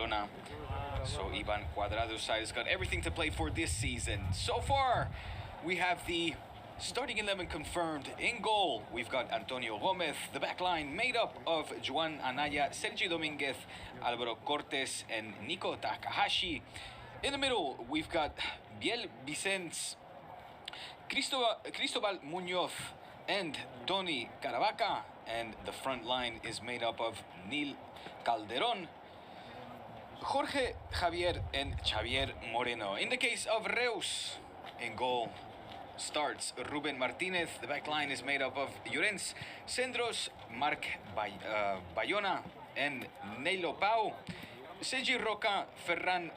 Barcelona. So Ivan Cuadrado's side has got everything to play for this season. So far, we have the starting 11 confirmed. In goal, we've got Antonio Gomez. The back line made up of Juan Anaya, Sergi Dominguez, Álvaro, Cortés, and Niko Takahashi. In the middle, we've got Biel Vicens, Cristobal Muñoz, and Tony Caravaca. And the front line is made up of Nil Calderón, Jorge Javier, and Xavier Moreno. In the case of Reus, in goal starts Ruben Martinez. The back line is made up of Llorens, Centros, Marc Bayona, and Neilo Pau. Sergi Roca, Ferran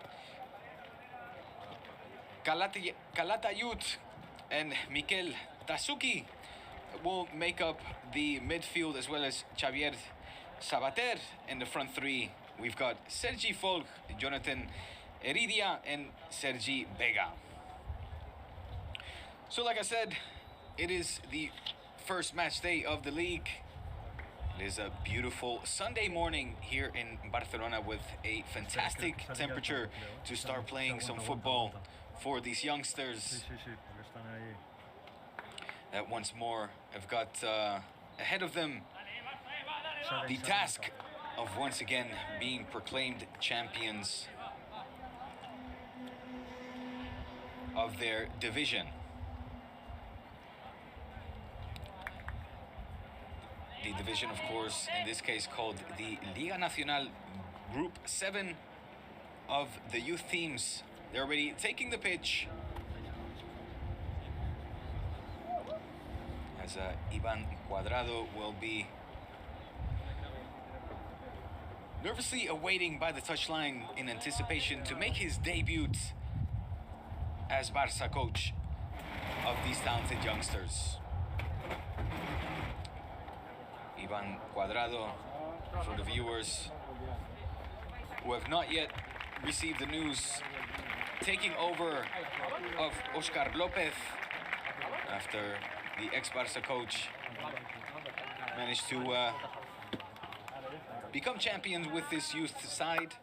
Calatayud, and Mikel Tasuki will make up the midfield, as well as Xavier Sabater. In the front three, we've got Sergi Folk, Jonathan Heredia, and Sergi Vega. So like I said, it is the first match day of the league. It is a beautiful Sunday morning here in Barcelona with a fantastic temperature to start playing some football for these youngsters that once more have got ahead of them the task of once again being proclaimed champions of their division. The division, of course, in this case called the Liga Nacional Group 7 of the youth teams. They're already taking the pitch as Ivan Cuadrado will be nervously awaiting by the touchline in anticipation to make his debut as Barca coach of these talented youngsters. Ivan Cuadrado, for the viewers who have not yet received the news, taking over of Oscar Lopez after the ex-Barca coach managed to become champions with this youth side.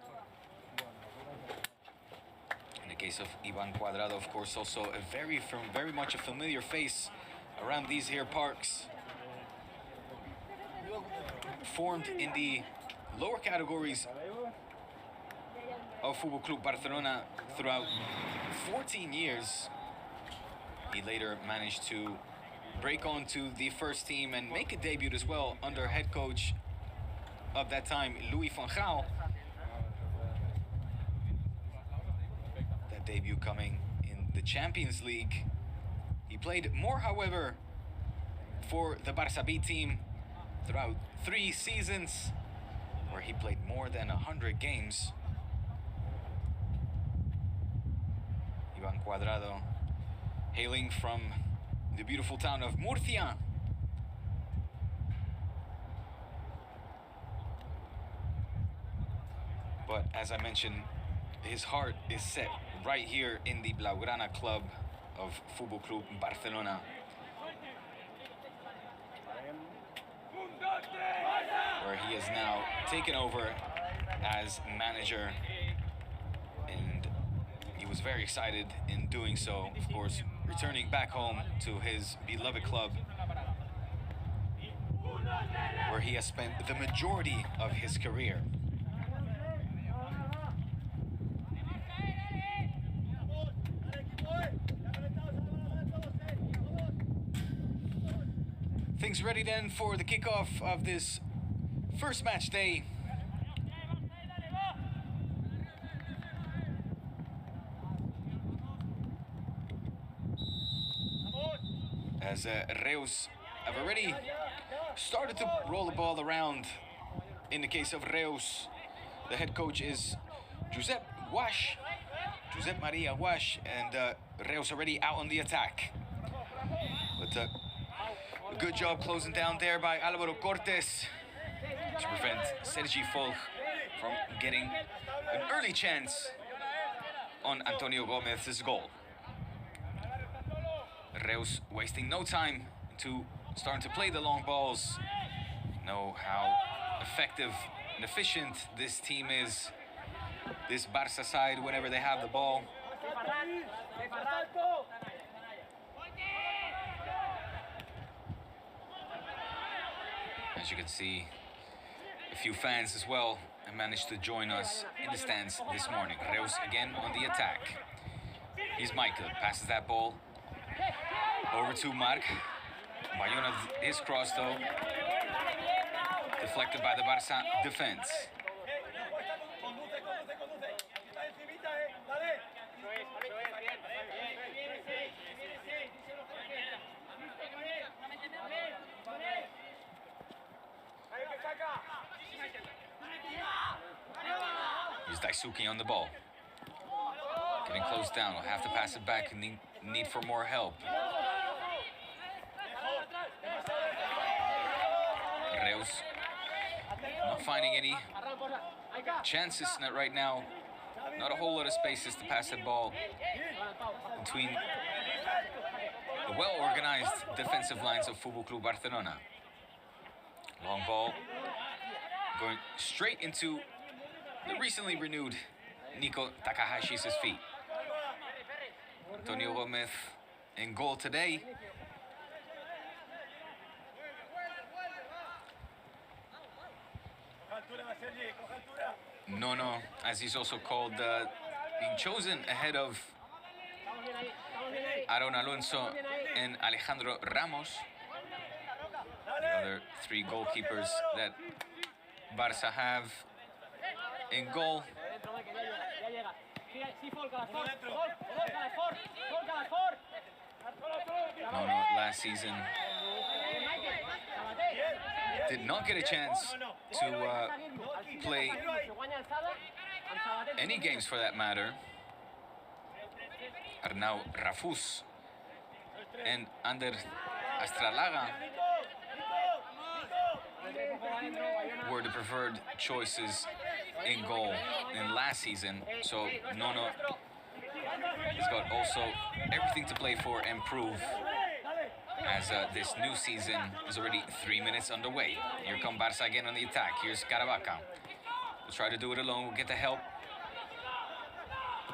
In the case of Ivan Cuadrado, of course, also a very much a familiar face around these here parks. Formed in the lower categories of Football Club Barcelona throughout 14 years. He later managed to break onto the first team and make a debut as well under head coach of that time, Louis van Gaal. That debut coming in the Champions League. He played more, however, for the Barça B team throughout 3 seasons, where he played more than 100 games. Ivan Cuadrado, hailing from the beautiful town of Murcia. But as I mentioned, his heart is set right here in the Blaugrana club of Football Club Barcelona, where he has now taken over as manager, and he was very excited in doing so, of course, returning back home to his beloved club, where he has spent the majority of his career. Things ready then for the kickoff of this first match day. As Reus have already started to roll the ball around. In the case of Reus, the head coach is Josep Maria Wash, and Reus already out on the attack. But a good job closing down there by Álvaro Cortés to prevent Sergi Folk from getting an early chance on Antonio Gomez's goal. Reus wasting no time to starting to play the long balls. Know how effective and efficient this team is this Barca side whenever they have the ball. As you can see, a few fans as well have managed to join us in the stands this morning. Reus again on the attack. Here's Michael, passes that ball over to Marc. Bayona is crossed though, deflected by the Barca defense. Here's Daisuke on the ball. Getting close down, we'll have to pass it back and need for more help. Reus not finding any chances right now. Not a whole lot of spaces to pass that ball between the well-organized defensive lines of Football Club Barcelona. Long ball going straight into the recently renewed Niko Takahashi's feet. Antonio Gomez in goal today. Nono, as he's also called, being chosen ahead of Aaron Alonso and Alejandro Ramos, the other three goalkeepers that Barca have in goal. Nono last season did not get a chance to play any games for that matter. Arnau Rafus and Ander Astralaga were the preferred choices in goal in last season. So Nono has got also everything to play for and prove, as this new season is already 3 minutes underway. Here come Barca again on the attack. Here's Caravaca. We'll try to do it alone. We'll get the help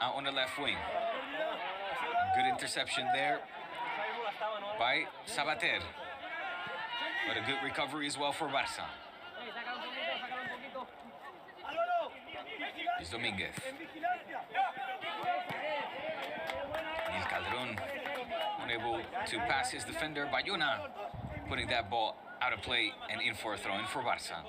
out on the left wing. Good interception there by Sabater. But a good recovery as well for Barca. Here's Dominguez. Calderó unable to pass his defender. Bayona putting that ball out of play and in for a throw-in for Barca.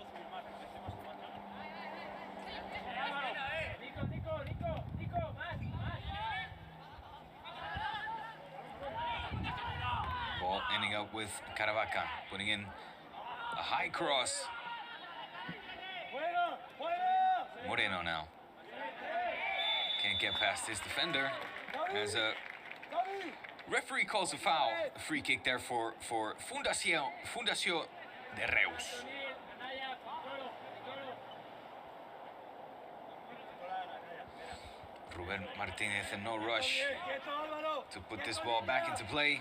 Ball ending up with Caravaca, putting in a high cross. Moreno now can't get past his defender as a referee calls a foul. A free kick there for Fundación de Reus. Ruben Martinez in no rush to put this ball back into play.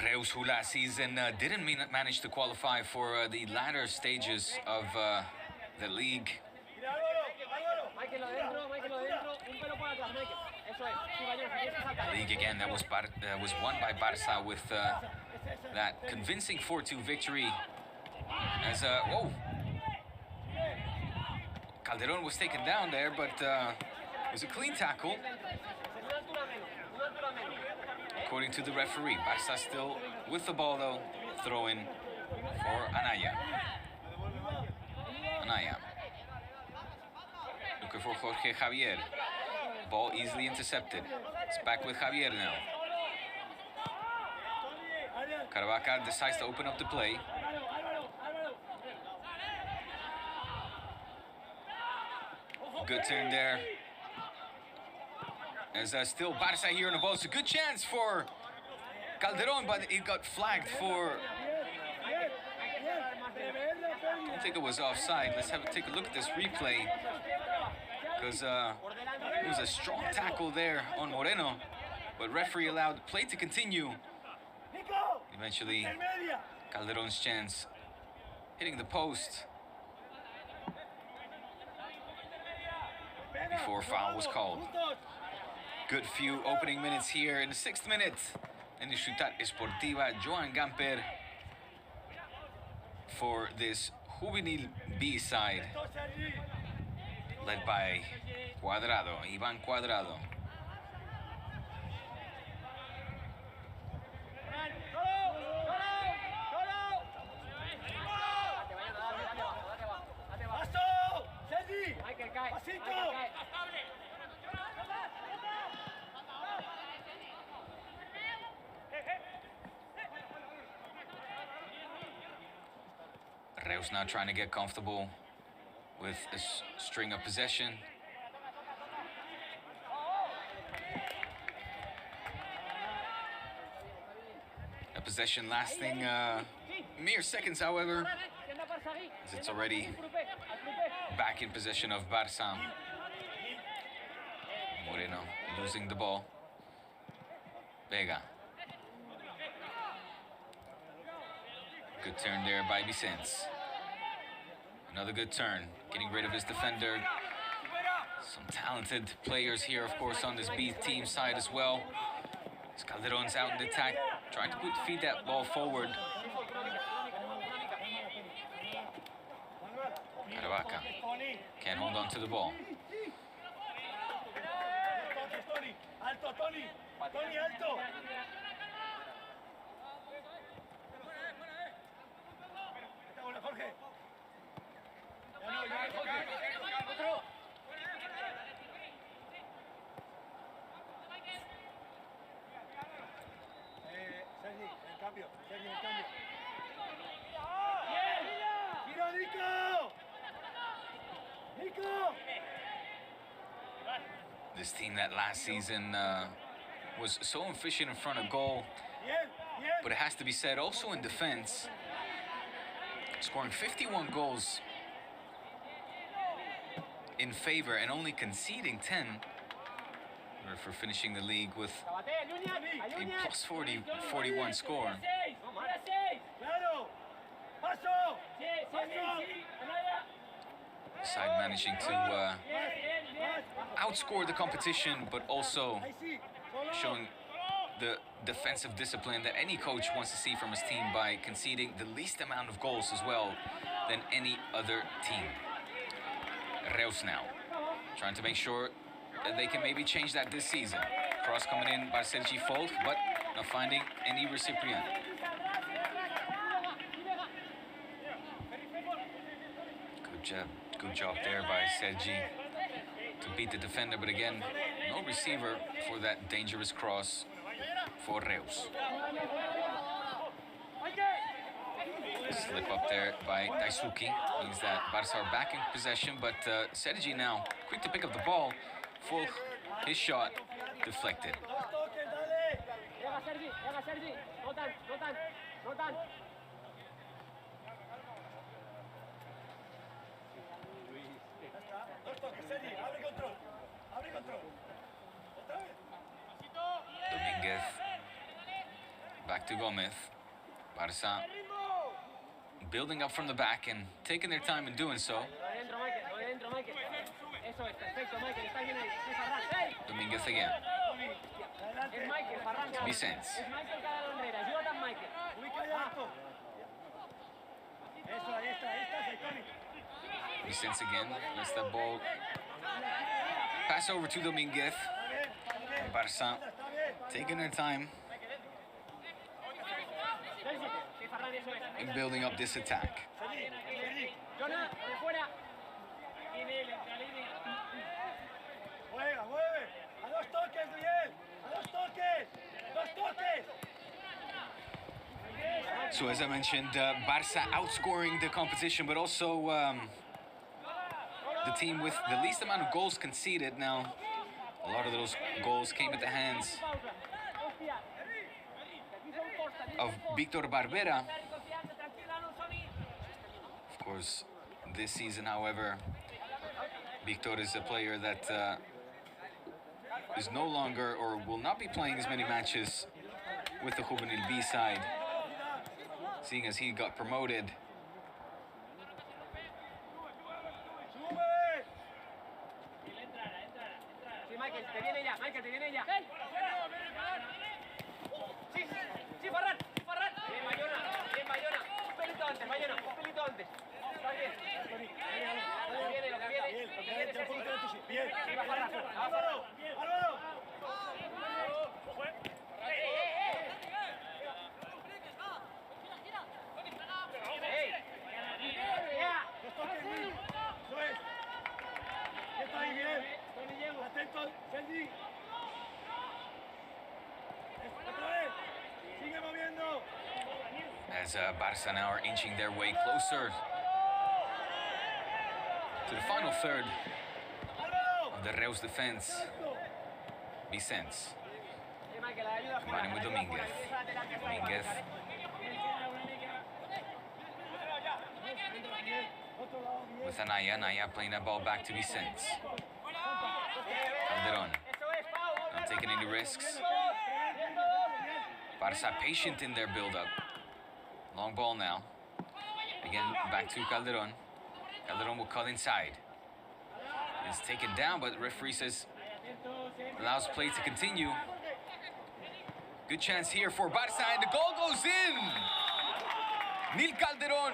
Reus, who last season didn't manage to qualify for the latter stages of the league. The league again that was won by Barca with that convincing 4-2 victory. As whoa, Calderó was taken down there, but it was a clean tackle. According to the referee, Barca still with the ball though. Throw in for Anaya. Looking for Jorge Javier. Ball easily intercepted. It's back with Javier now. Caravaca decides to open up the play. Good turn there. As still Barca here on the ball. It's a good chance for Calderó, but it got flagged for think it was offside. Let's take a look at this replay, because it was a strong tackle there on Moreno, but referee allowed play to continue. Eventually, Calderón's chance hitting the post before foul was called. Good few opening minutes here in the 6th minute in the Ciutat Esportiva Joan Gamper for this Juvenil B side, led by Cuadrado, Ivan Cuadrado. Reus now trying to get comfortable with a string of possession. A possession lasting mere seconds, however, as it's already back in possession of Barça. Moreno losing the ball. Vega. Good turn there by Vicente. Another good turn, getting rid of his defender. Some talented players here, of course, on this B team side as well. As Calderón's out in the attack, trying to feed that ball forward. Caravaca can't hold on to the ball. This team that last season was so efficient in front of goal, but it has to be said also in defense, scoring 51 goals in favor and only conceding 10 for finishing the league with a plus 41 score. Side managing to outscore the competition, but also showing the defensive discipline that any coach wants to see from his team by conceding the least amount of goals as well than any other team. Reus now trying to make sure that they can maybe change that this season. Cross coming in by Sergi, but not finding any recipient. Good job there by Sergi to beat the defender, but again, no receiver for that dangerous cross for Reus. Slip up there by Daisuke means that Barça are back in possession, but Sergi now quick to pick up the ball. Full his shot deflected. Dominguez back to Gomez. Barça building up from the back and taking their time in doing so. Dominguez again. Vicente. Vicente again. Lets that ball pass over to Dominguez. And Barça taking their time in building up this attack. So as I mentioned, Barça outscoring the competition, but also the team with the least amount of goals conceded. Now, a lot of those goals came at the hands of Víctor Barbera. Of course, this season, however. Victor is a player that is no longer or will not be playing as many matches with the Juvenil B side, seeing as he got promoted. As Barça now are inching their way closer to the final third of the Reus defense. Vicens combining with Dominguez. Dominguez with Anaya. Anaya playing that ball back to Vicens. Calderó not taking any risks. Barça patient in their build-up. Long ball now. Again, back to Calderó. Calderó will cut inside. It's taken down, but the referee says allows play to continue. Good chance here for Barça, and the goal goes in! Nil Calderó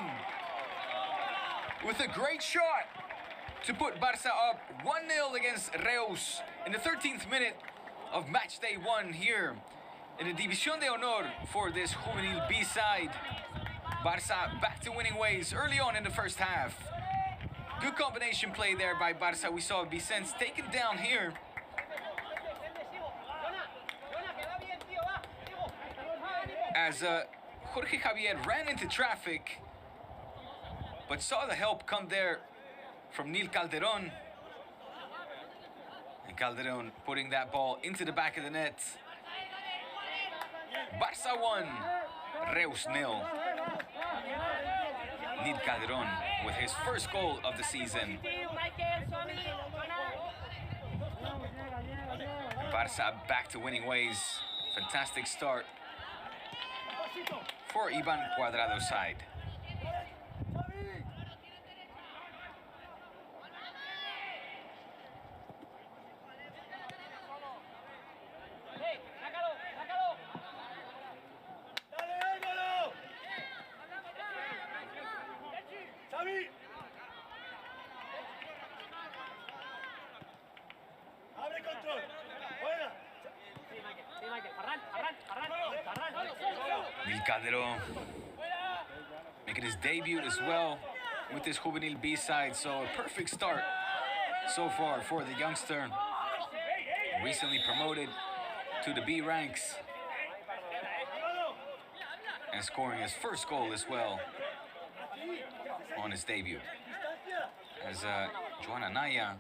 with a great shot to put Barça up 1-0 against Reus in the 13th minute of match day 1 here in the División de Honor for this Juvenil B side. Barça back to winning ways early on in the first half. Good combination play there by Barça. We saw Vicens taken down here. As Jorge Javier ran into traffic, but saw the help come there from Nil Calderó. And Calderó putting that ball into the back of the net. Barça 1, Reus 0. Nil Calderó with his first goal of the season. Barça back to winning ways. Fantastic start for Ivan Cuadrado's side. Nil Calderó making his debut as well with this Juvenil B side, so a perfect start so far for the youngster. Recently promoted to the B ranks and scoring his first goal as well on his debut. As Joan Anaya,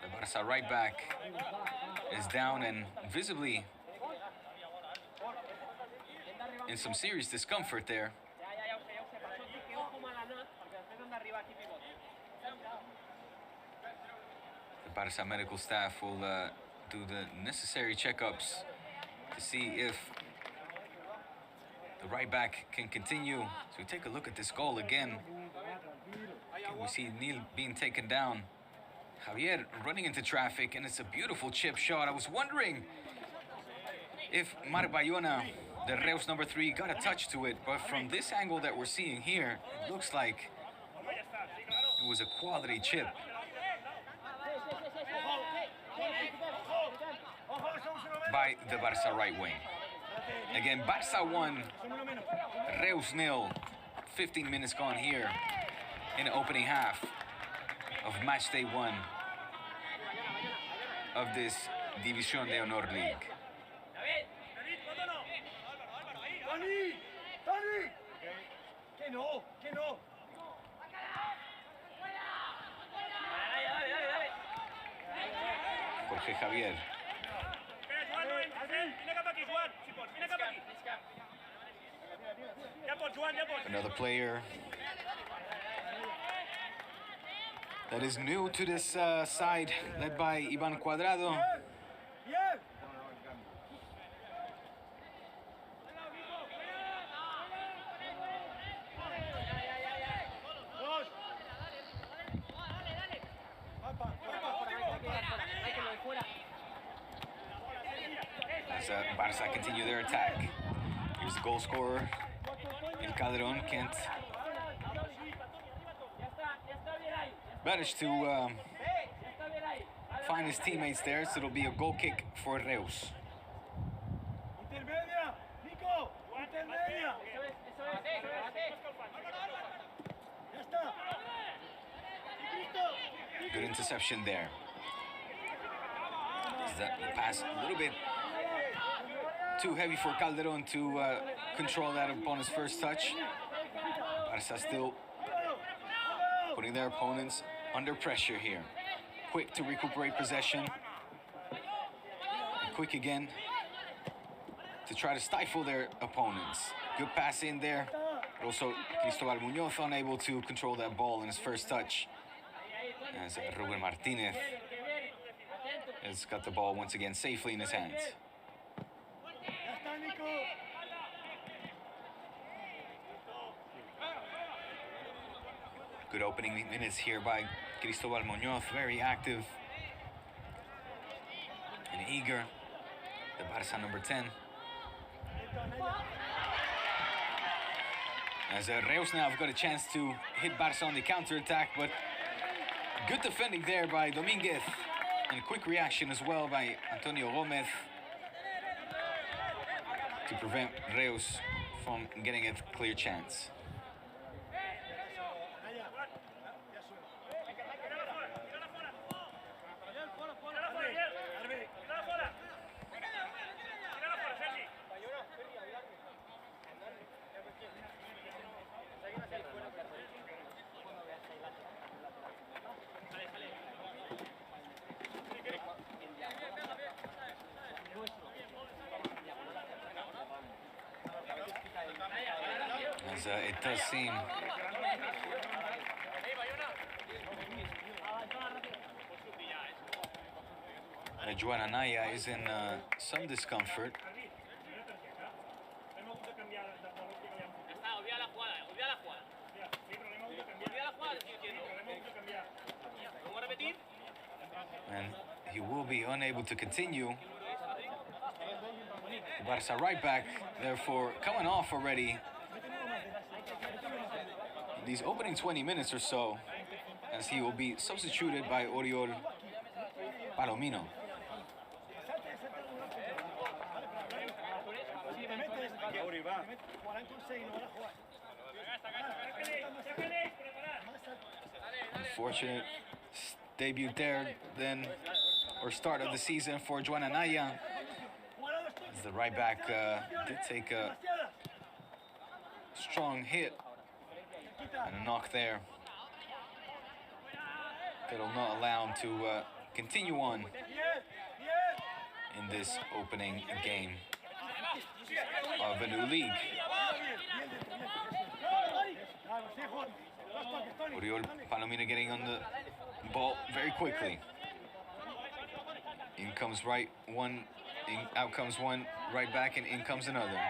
the Barça right back, is down and visibly in some serious discomfort there. The Barça medical staff will do the necessary checkups to see if the right back can continue. So we take a look at this goal again. We see Nil being taken down. Javier running into traffic, and it's a beautiful chip shot. I was wondering if Marc Bayona, the Reus number 3, got a touch to it, but from this angle that we're seeing here, it looks like it was a quality chip. By the Barça right wing. Again, Barça 1, Reus 0. 15 minutes gone here in the opening half of match day 1 of this División de Honor League. Jorge Javier. Another player that is new to this side, led by Ivan Cuadrado. As Barça continue their attack. Here's the goal scorer, El Calderón. Can't manage to find his teammates there, so it'll be a goal kick for Reus. Good interception there. That pass a little bit too heavy for Calderón to control that upon his first touch. Barça still putting their opponents under pressure here. Quick to recuperate possession. And quick again to try to stifle their opponents. Good pass in there. But also Cristo Muñoz unable to control that ball in his first touch. As Ruben Martinez has got the ball once again safely in his hands. Good opening minutes here by Cristobal Muñoz, very active and eager. The Barça number 10. As Reus now have got a chance to hit Barça on the counter-attack, but good defending there by Dominguez. And a quick reaction as well by Antonio Gomez to prevent Reus from getting a clear chance. As it does seem that Juvenil is in some discomfort. And he will be unable to continue. Barça right back, therefore, coming off already these opening 20 minutes or so, as he will be substituted by Oriol Palomino. Unfortunate debut there then, or start of the season for Juvenil. As the right back did take a strong hit and a knock there that'll not allow him to continue on in this opening game of a new league. Oriol Palomino getting on the ball very quickly. In comes out comes one right back, and in comes another.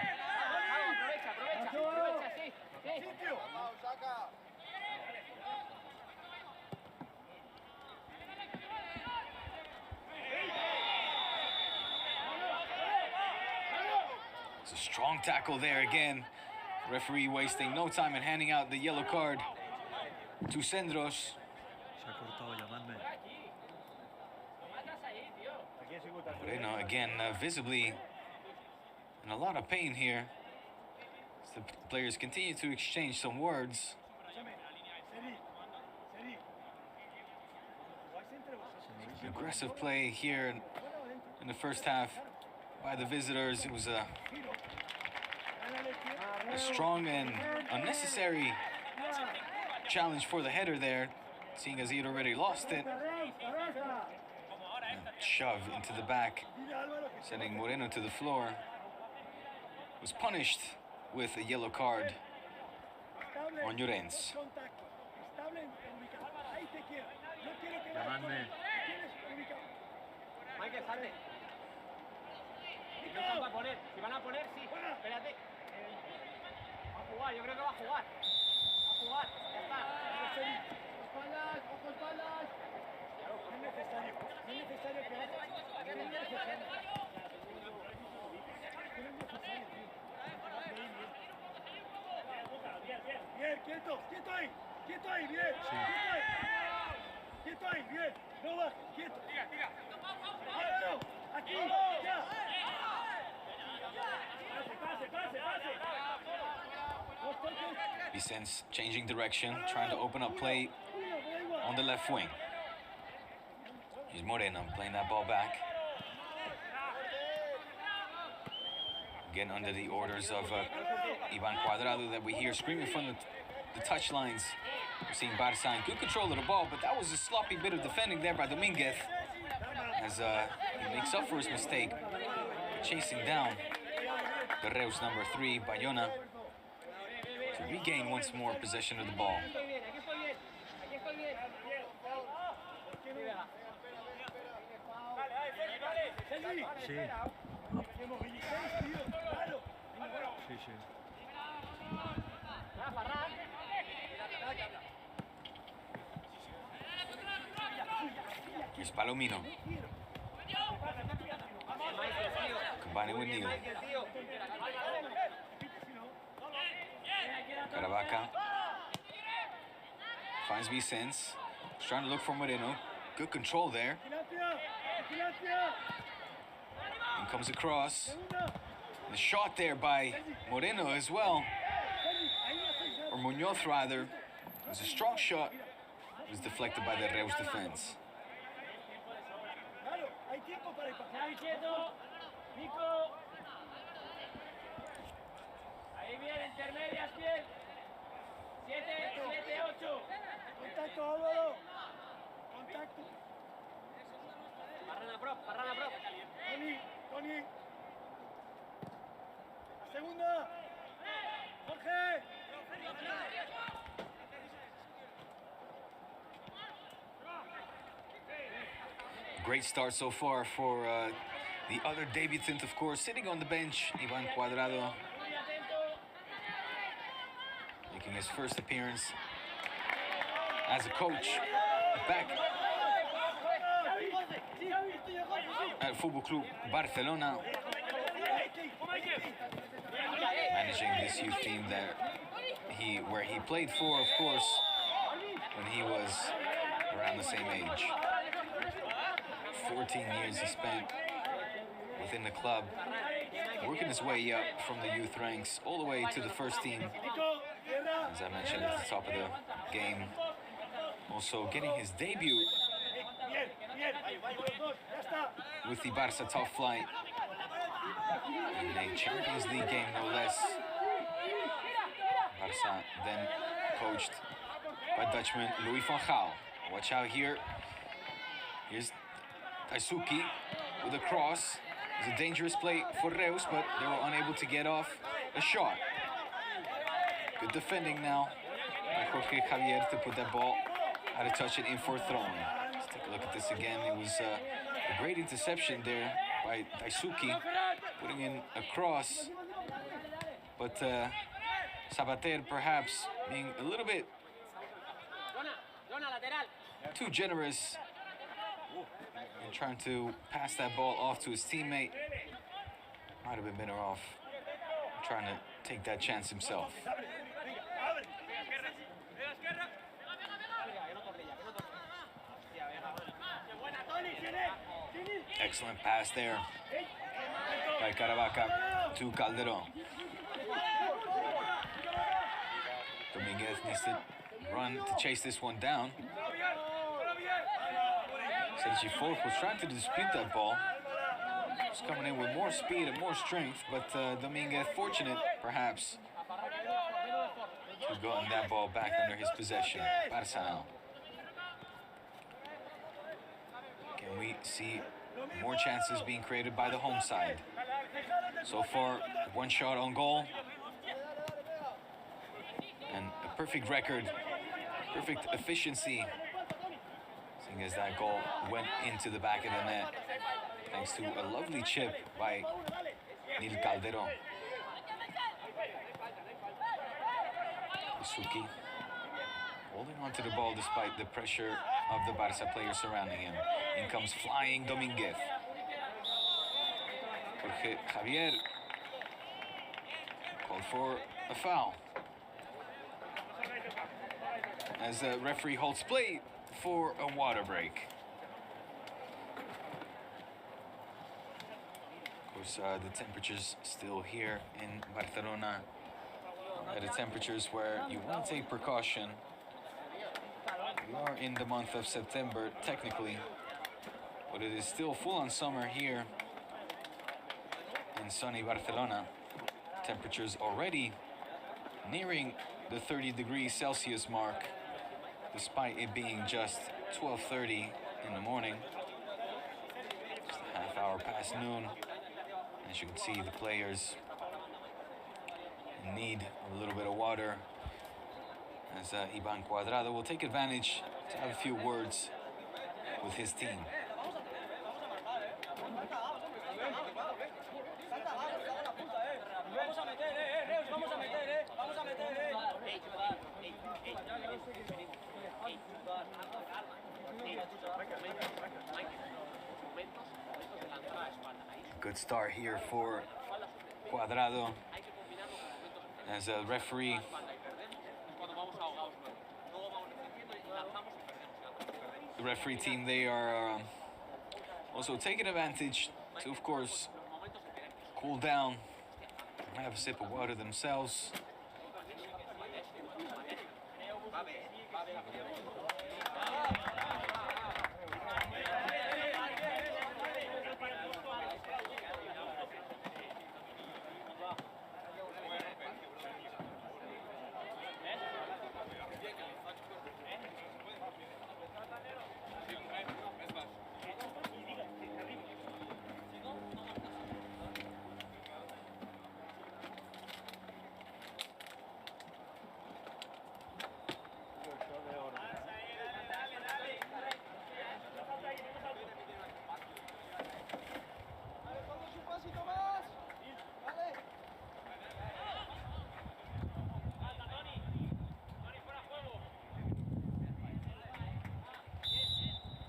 It's a strong tackle there again. Referee wasting no time in handing out the yellow card to Sendros. Moreno again visibly in a lot of pain here. As the players continue to exchange some words. Aggressive play here in the first half by the visitors. It was a strong and unnecessary challenge for the header there, seeing as he had already lost it. And shove into the back, sending Moreno to the floor. Was punished with a yellow card on Llorens. Grande. Michael, salte. No están para poner. Si van a poner, sí. Espérate. Va a jugar, yo creo que va a jugar. Va a jugar. Ya está. Espaldas, ojo espaldas. No es necesario. No es necesario que hagas. No es necesario. Bien, quieto, quieto ahí, bien, Sí. quieto ahí, bien, no bajes, quieto. Tira. Álvaro, aquí, ya. Pase. Vicens changing direction, trying to open up play on the left wing. Here's Moreno playing that ball back. Again, under the orders of Ivan Cuadrado that we hear screaming from the touchlines. We're seeing Barça in good control of the ball, but that was a sloppy bit of defending there by Dominguez as he makes up for his mistake, chasing down the Reus number 3, Bayona, to regain once more possession of the ball. Sí. Sí. Here's Palomino. Combining with Neil. Caravaca finds Vicens. He's trying to look for Moreno. Good control there. And comes across. The shot there by Moreno as well. Or Muñoz rather. It was a strong shot. It was deflected by the Reus defense. Niko. Ahí bien, intermedias, bien. 7, 8. Contacto, Álvaro. Contacto. Barrana prop. Tony. La segunda. Jorge. Great start so far for the other debutant, of course, sitting on the bench, Ivan Cuadrado, making his first appearance as a coach back at Football Club Barcelona, managing this youth team where he played for, of course, when he was around the same age. 14 years he spent within the club, working his way up from the youth ranks all the way to the first team, as I mentioned at the top of the game. Also getting his debut with the Barça top flight in a Champions League game, no less. Barça then coached by Dutchman Louis van Gaal. Watch out here. Here's Taisuki with a cross. It was a dangerous play for Reus, but they were unable to get off a shot. Good defending now by Jorge Javier to put that ball out of touch and in for a throw-in. Let's take a look at this again. It was a great interception there by Taisuki, putting in a cross. But Sabater perhaps being a little bit too generous and trying to pass that ball off to his teammate. Might have been better off trying to take that chance himself. Excellent pass there by Caravaca to Calderó. Dominguez needs to run to chase this one down. Sergi was trying to dispute that ball. He's coming in with more speed and more strength, but Dominguez, fortunate perhaps, to have gotten that ball back under his possession. Barça now. Can we see more chances being created by the home side? So far, one shot on goal. And a perfect record, perfect efficiency. as that goal went into the back of the net thanks to a lovely chip by Nil Calderó. Suki holding onto the ball despite the pressure of the Barca players surrounding him. In comes flying Dominguez. Jorge Javier called for a foul as the referee holds play for a water break. Of course, the temperatures still here in Barcelona at the temperatures where you want to take precaution. We are in the month of September technically, but it is still full on summer here in sunny Barcelona. Temperatures already nearing the 30 degrees Celsius mark, despite it being just 12:30 in the morning. Just a half hour past noon. As you can see, the players need a little bit of water, as Ivan Cuadrado will take advantage to have a few words with his team. Good start here for Cuadrado, as a referee the referee team, they are also taking advantage to, of course, cool down, have a sip of water themselves.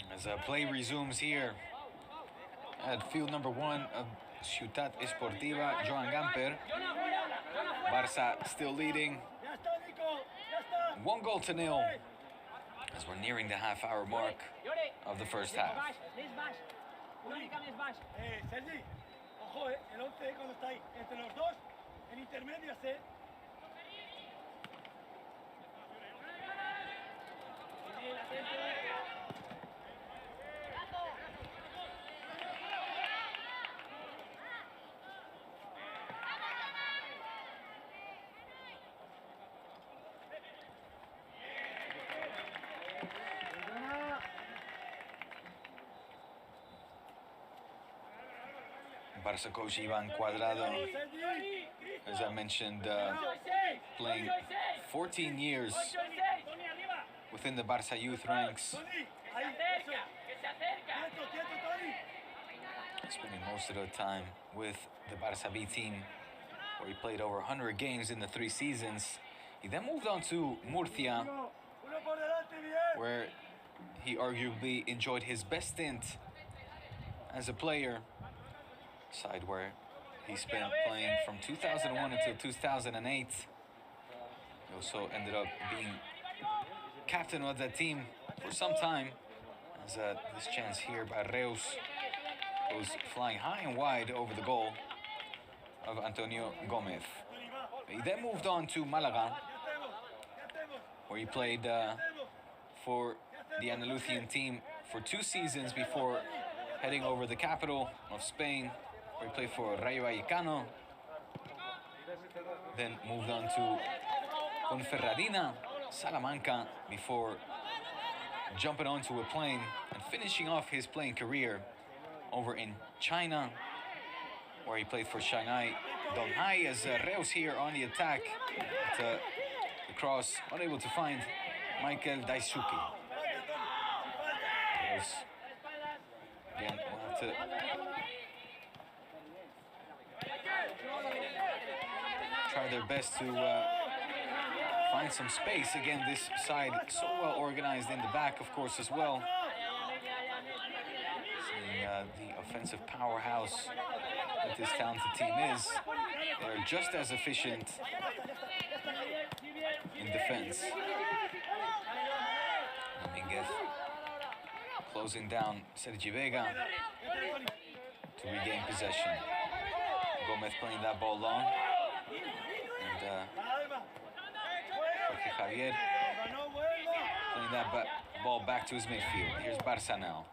As play resumes here at field number 1 of Ciutat Esportiva Joan Gamper. Barça still leading 1-0 as we're nearing the half-hour mark of the first half. Sergi, ojo, el 11 cuando está ahí, entre los dos, el intermedio hace. Barça coach Ivan Cuadrado, as I mentioned, playing 14 years within the Barça youth ranks, spending most of the time with the Barça B team, where he played over 100 games in the 3 seasons. He then moved on to Murcia, where he arguably enjoyed his best stint as a player, side where he spent playing from 2001 until 2008. He also ended up being captain of that team for some time, as this chance here by Reus goes flying high and wide over the goal of Antonio Gomez. He then moved on to Malaga, where he played for the Andalusian team for 2 seasons before heading over the capital of Spain, where he played for Rayo Vallecano. Then moved on to Ponferradina, Salamanca, before jumping onto a plane and finishing off his playing career over in China, where he played for Shanghai Donghai, as Reus here on the attack. But, the cross unable to find Michael Daisuke. Reus. Again, we'll have to try their best to find some space. Again, this side so well organized in the back, of course, as well. Seeing the offensive powerhouse that this talented team is, they're just as efficient in defense. Dominguez closing down Sergi Vega to regain possession. Gomez playing that ball long. And Javier playing that ball back to his midfield. Here's Barça now.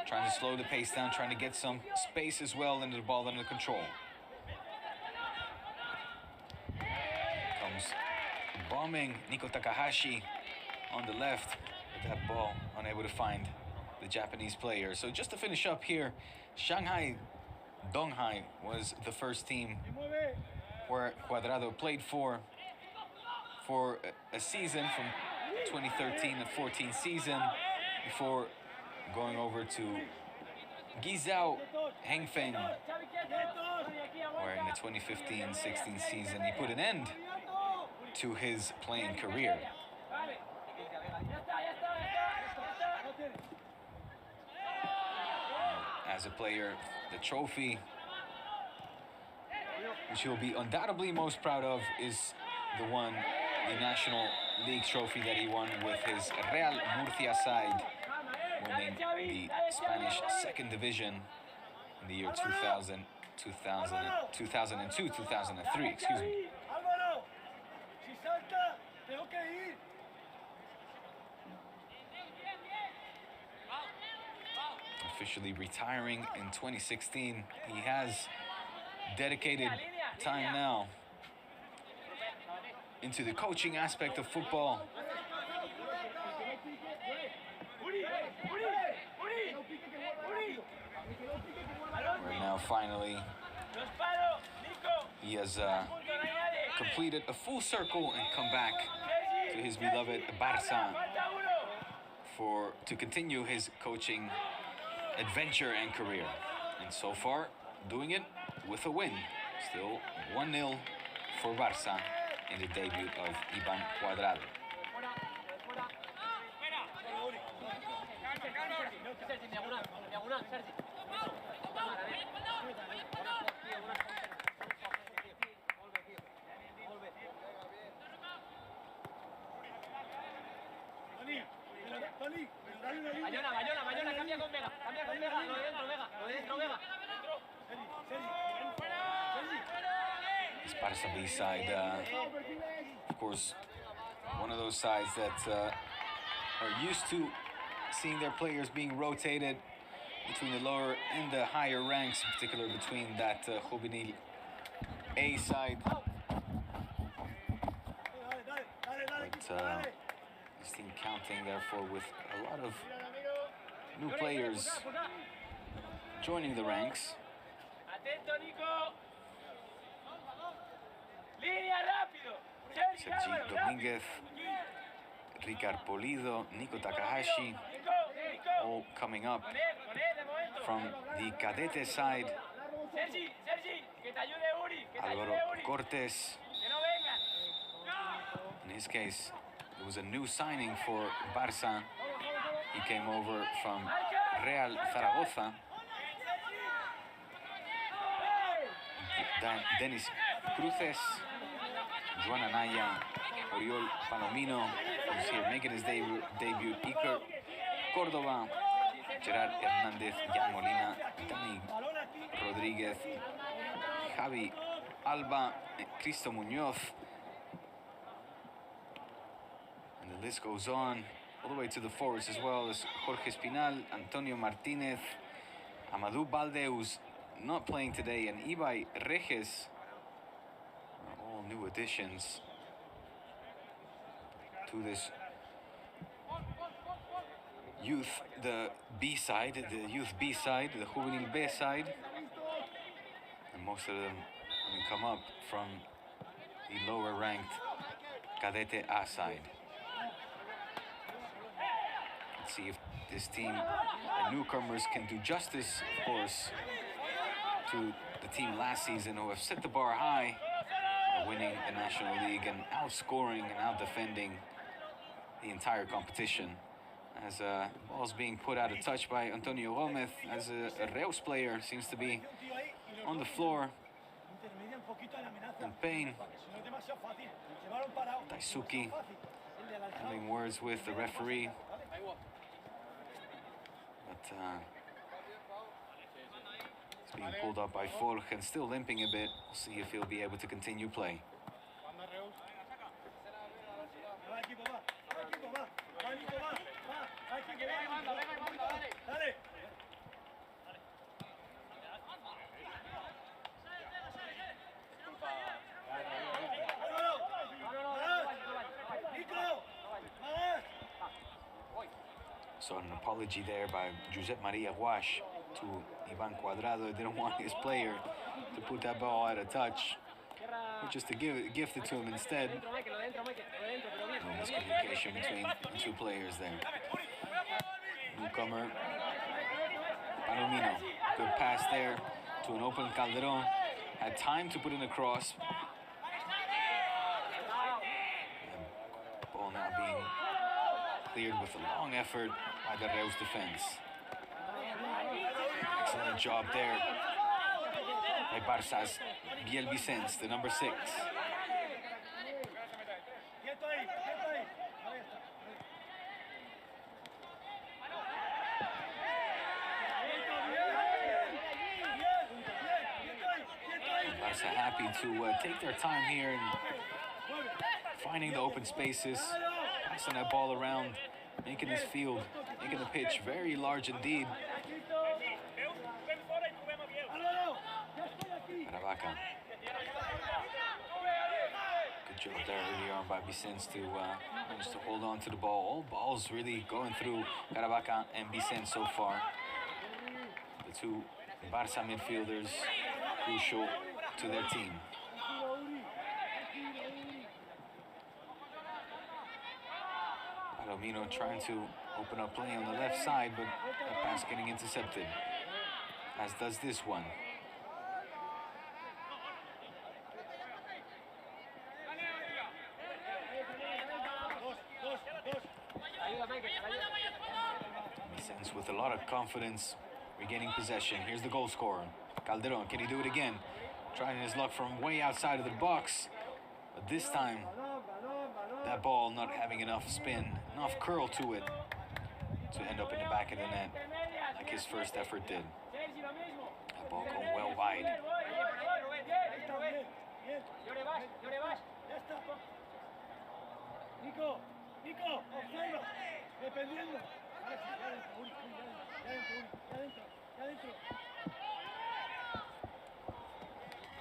Trying to slow the pace down, trying to get some space as well into the ball under control. Comes bombing Niko Takahashi on the left, with that ball unable to find the Japanese player. So just to finish up here, Shanghai Donghai was the first team where Cuadrado played for a season from 2013 and 14 season before going over to Guizhou Hengfeng, where in the 2015-16 season he put an end to his playing career. As a player, the trophy which he'll be undoubtedly most proud of is the National League trophy that he won with his Real Murcia side, winning the Spanish second division in the year 2002, 2003, excuse me. Álvaro, si salta, tengo que ir. Officially retiring in 2016. He has dedicated time now into the coaching aspect of football. Where now finally he has completed a full circle and come back to his beloved Barça to continue his coaching adventure and career. And so far, doing it with a win. Still 1-0 for Barça in the debut of Iván Cuadrado. Bayona, cambia con Vega, lo de dentro, Vega. This Barça B side, of course, one of those sides that are used to seeing their players being rotated between the lower and the higher ranks, in particular between that Juvenil A side. But this team counting, therefore, with a lot of new players joining the ranks. Atento, Niko. Línea rápido. Sergi, Dominguez, Ricard Polido, Niko Takahashi, all coming up from the cadete side. Sergi, que te ayude Uri, Álvaro, Cortés. In his case, it was a new signing for Barça. He came over from Real Zaragoza. Denis Cruces, Juan Anaya, Oriol Palomino, who's here making his debut. Iker, Córdoba, Gerard Hernández, Jan Molina, Dani, Rodríguez, Xavi, Alva, Cristo Muñoz. And the list goes on all the way to the forwards as well as Jorge Espinal, Antonio Martinez, Amadou Balde, who's not playing today, and Ibai Reges are all new additions to this youth, the B side, the youth B side, the Juvenil B side, and most of them having come up from the lower ranked Cadete A side. Let's see if this team, the newcomers, can do justice, of course, to the team last season who have set the bar high, winning the National League and outscoring and out-defending the entire competition. As ball's being put out of touch by Antonio Gomez, as a Reus player seems to be on the floor in pain. Daisuke having words with the referee, but he's being pulled up by Forge and still limping a bit. We'll see if he'll be able to continue play. So an apology there by Josep Maria Guash to Ivan Cuadrado. He didn't want his player to put that ball out of touch, but just to gift it to him instead. No miscommunication between the two players there. Newcomer Palomino, good pass there to an open Calderó. Had time to put in a cross. And ball now being cleared with a long effort by the Reus defense. Excellent job there by Barça's Biel Vicens, the number 6. Barça happy to take their time here and finding the open spaces, passing that ball around, making this field, making the pitch very large indeed. Caravaca. Good job there early on by Vicens to manage to hold on to the ball. All balls really going through Caravaca and Vicens so far. The two Barça midfielders crucial to their team. Palomino trying to open up play on the left side, but that pass getting intercepted, as does this one. Vicens with a lot of confidence, regaining possession. Here's the goal scorer, Calderó. Can he do it again? Trying his luck from way outside of the box, but this time that ball not having enough spin, enough curl to it to end up in the back of the net like his first effort did. That ball going well wide. Niko, observa, dependiendo.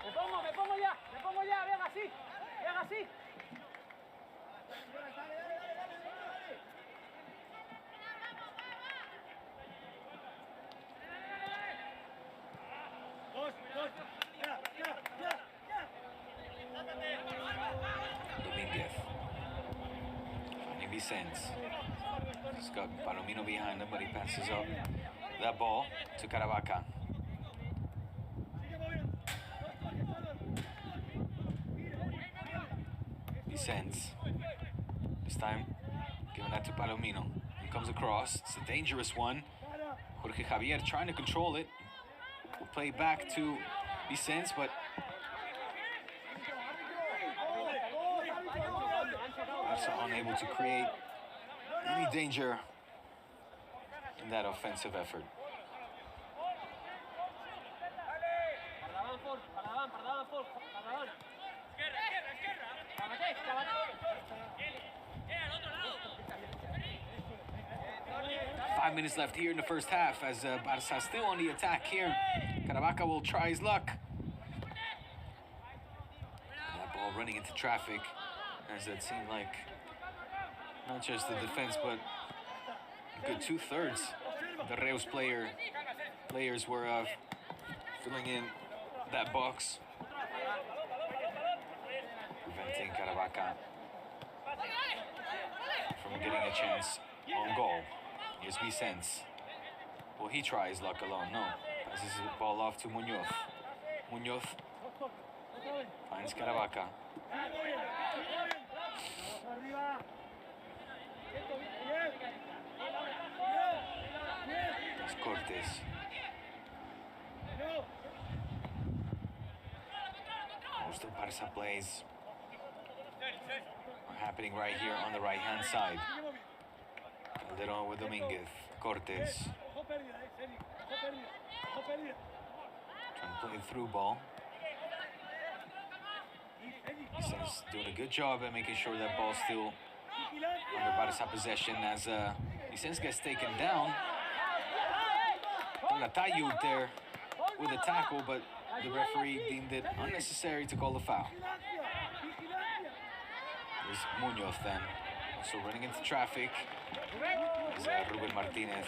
Me pongo ya, venga así. 2, ya. Dominguez. Finding Vicens. He's got Palomino behind him, but he passes up that ball to Caravaca. Vicens. This time, giving that to Palomino. He comes across. It's a dangerous one. Jorge Javier trying to control it. Will play back to Vicens, but also unable to create any danger in that offensive effort. Five minutes left here in the first half as Barça still on the attack here. Caravaca will try his luck. And that ball running into traffic, as it seemed like not just the defense, but a good 2/3 the Reus players were filling in that box, preventing Caravaca from getting a chance on goal. Here's Vicens. Well, he tries luck alone. No. Passes the ball off to Muñoz. Muñoz finds Caravaca. That's Cortés. Most of Barça plays are happening right here on the right-hand side. Calderó with Dominguez. Cortés. Trying to play the through ball. He's doing a good job at making sure that ball's still under Barça possession as Vicens gets taken down. Tayud there with a tackle, but the referee deemed it unnecessary to call the foul. There's Muñoz then, also running into traffic. As Ruben Martinez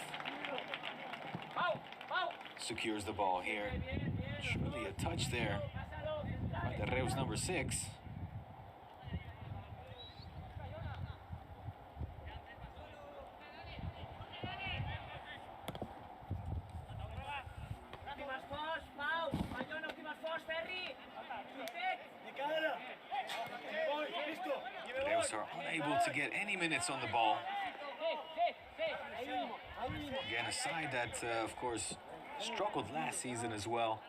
secures the ball here. Surely a touch there by the Reus number 6. Reus are unable to get any minutes on the ball. Again, a side that, of course, struggled last season as well.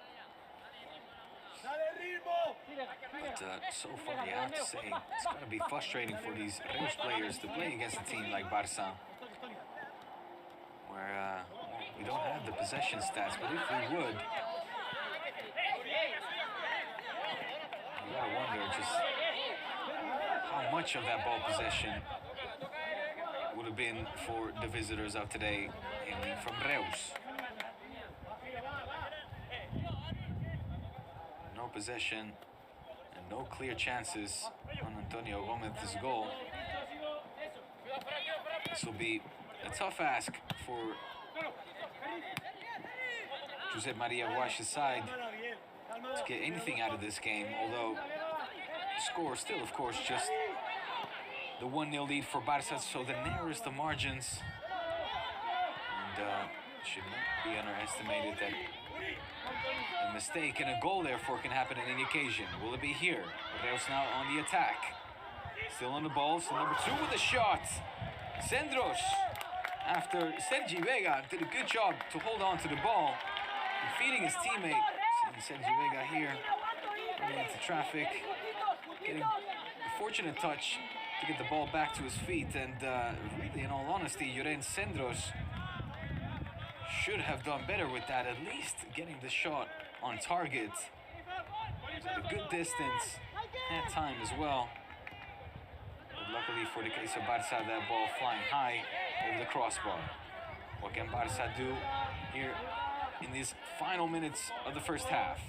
But so far, you have to say, it's got to be frustrating for these Reus players to play against a team like Barça, where we don't have the possession stats, but if we would, you gotta wonder just how much of that ball possession would have been for the visitors of today from Reus. No possession and no clear chances on Antonio Gomez's goal. This will be a tough ask for Josep Maria Guaix's side to get anything out of this game, although the score still, of course, just the 1-0 lead for Barça, so the narrower the margins. And should not be underestimated that a mistake and a goal, therefore, can happen at any occasion. Will it be here? Reus now on the attack. Still on the ball, so number 2 with a shot. Centros, after Sergi Vega did a good job to hold on to the ball, defeating his teammate. Sergi Vega here, running into traffic, getting a fortunate touch to get the ball back to his feet, and really, in all honesty, Llorens Centros should have done better with that, at least getting the shot on target. At a good distance, at time as well. But luckily for the case of Barça, that ball flying high over the crossbar. What can Barça do here in these final minutes of the first half?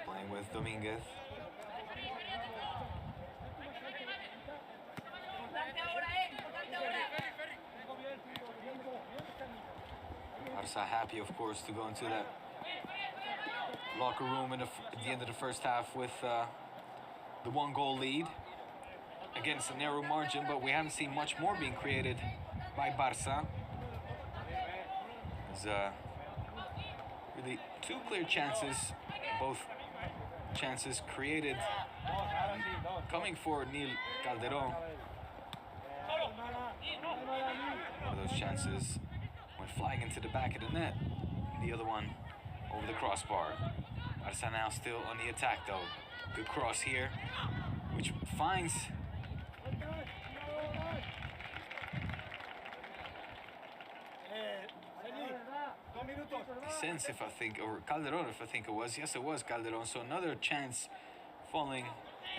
Playing with Dominguez. Barça happy, of course, to go into that locker room at the end of the first half with the 1-goal lead against a narrow margin, but we haven't seen much more being created by Barça. There's really 2 clear chances, both chances created coming for Nil Calderó. One of those chances went flying into the back of the net, the other one over the crossbar. Barça now still on the attack though. Good cross here, which finds Vicens, if I think, or Calderón, if I think it was. Yes, it was Calderón. So another chance falling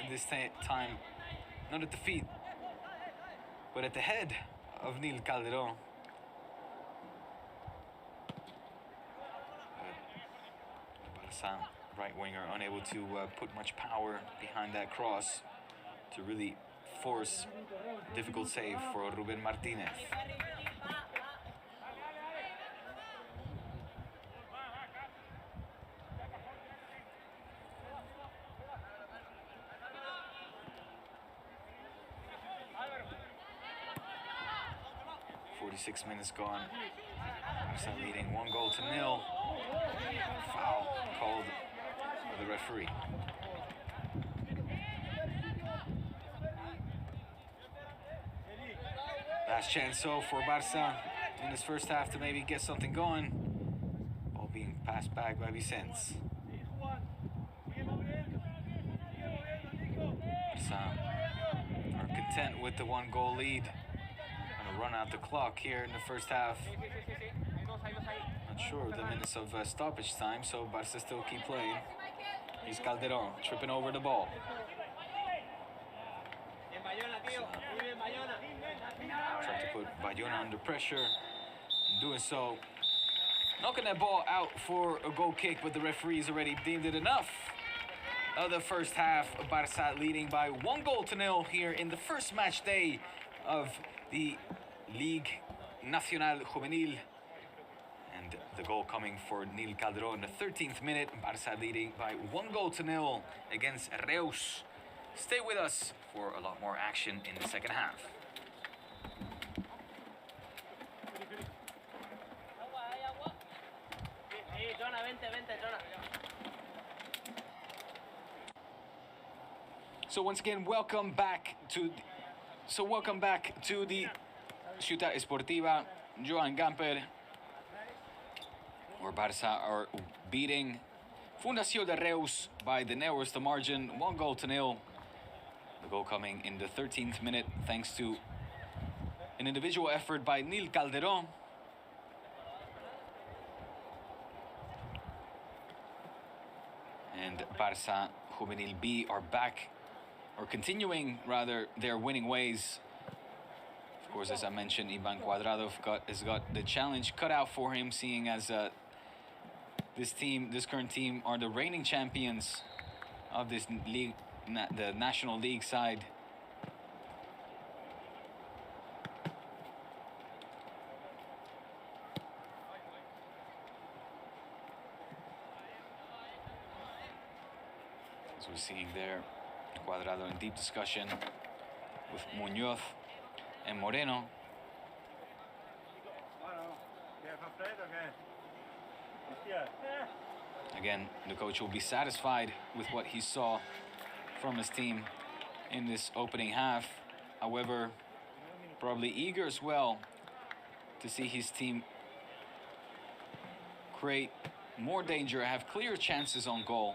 in this time not at the feet, but at the head of Nil Calderó. Barça right winger unable to put much power behind that cross to really force a difficult save for Ruben Martinez. Six minutes gone. Barça leading 1-0. Foul called by the referee. Last chance so for Barça in this first half to maybe get something going. Ball being passed back by Vicente. Barça are content with the 1-goal lead. Run out the clock here in the first half. Not sure the minutes of stoppage time, so Barça still keep playing. Here's Calderó tripping over the ball. Trying to put Bayona under pressure. Doing so, knocking that ball out for a goal kick, but the referees already deemed it enough. Of the first half, Barça leading by 1-0 here in the first match day of the Ligue Nacional Juvenil, and the goal coming for Nil Calderó in the 13th minute. Barça leading by 1-0 against Reus. Stay with us for a lot more action in the second half. So once again, welcome back to the Ciudad Esportiva Joan Gamper, where Barça are beating Fundación de Reus by the narrowest margin, 1-0. The goal coming in the 13th minute thanks to an individual effort by Nil Calderó. And Barça Juvenil B are back, or continuing rather, their winning ways. Of course, as I mentioned, Ivan Cuadrado has got the challenge cut out for him, seeing as this current team are the reigning champions of this league, the National League side. As we're seeing there, Cuadrado in deep discussion with Muñoz and Moreno. Again, the coach will be satisfied with what he saw from his team in this opening half. However, probably eager as well to see his team create more danger, have clear chances on goal.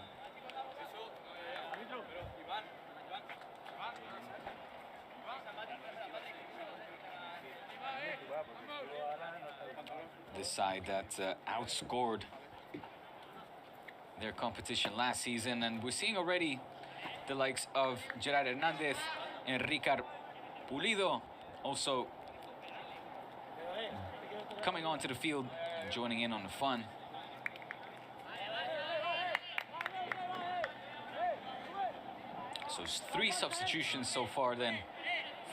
This side that outscored their competition last season, and we're seeing already the likes of Gerard Hernandez and Ricard Pulido also coming onto the field, joining in on the fun. So 3 substitutions so far then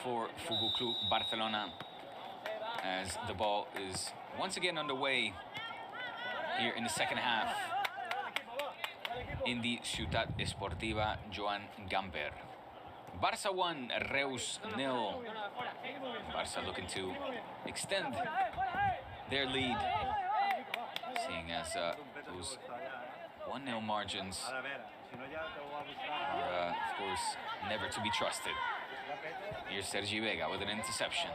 for Football Club Barcelona, as the ball is once again underway here in the second half in the Ciudad Esportiva Joan Gamper. Barça 1, Reus 0. Barça looking to extend their lead, seeing as those 1-0 margins are, of course, never to be trusted. Here's Sergi Vega with an interception.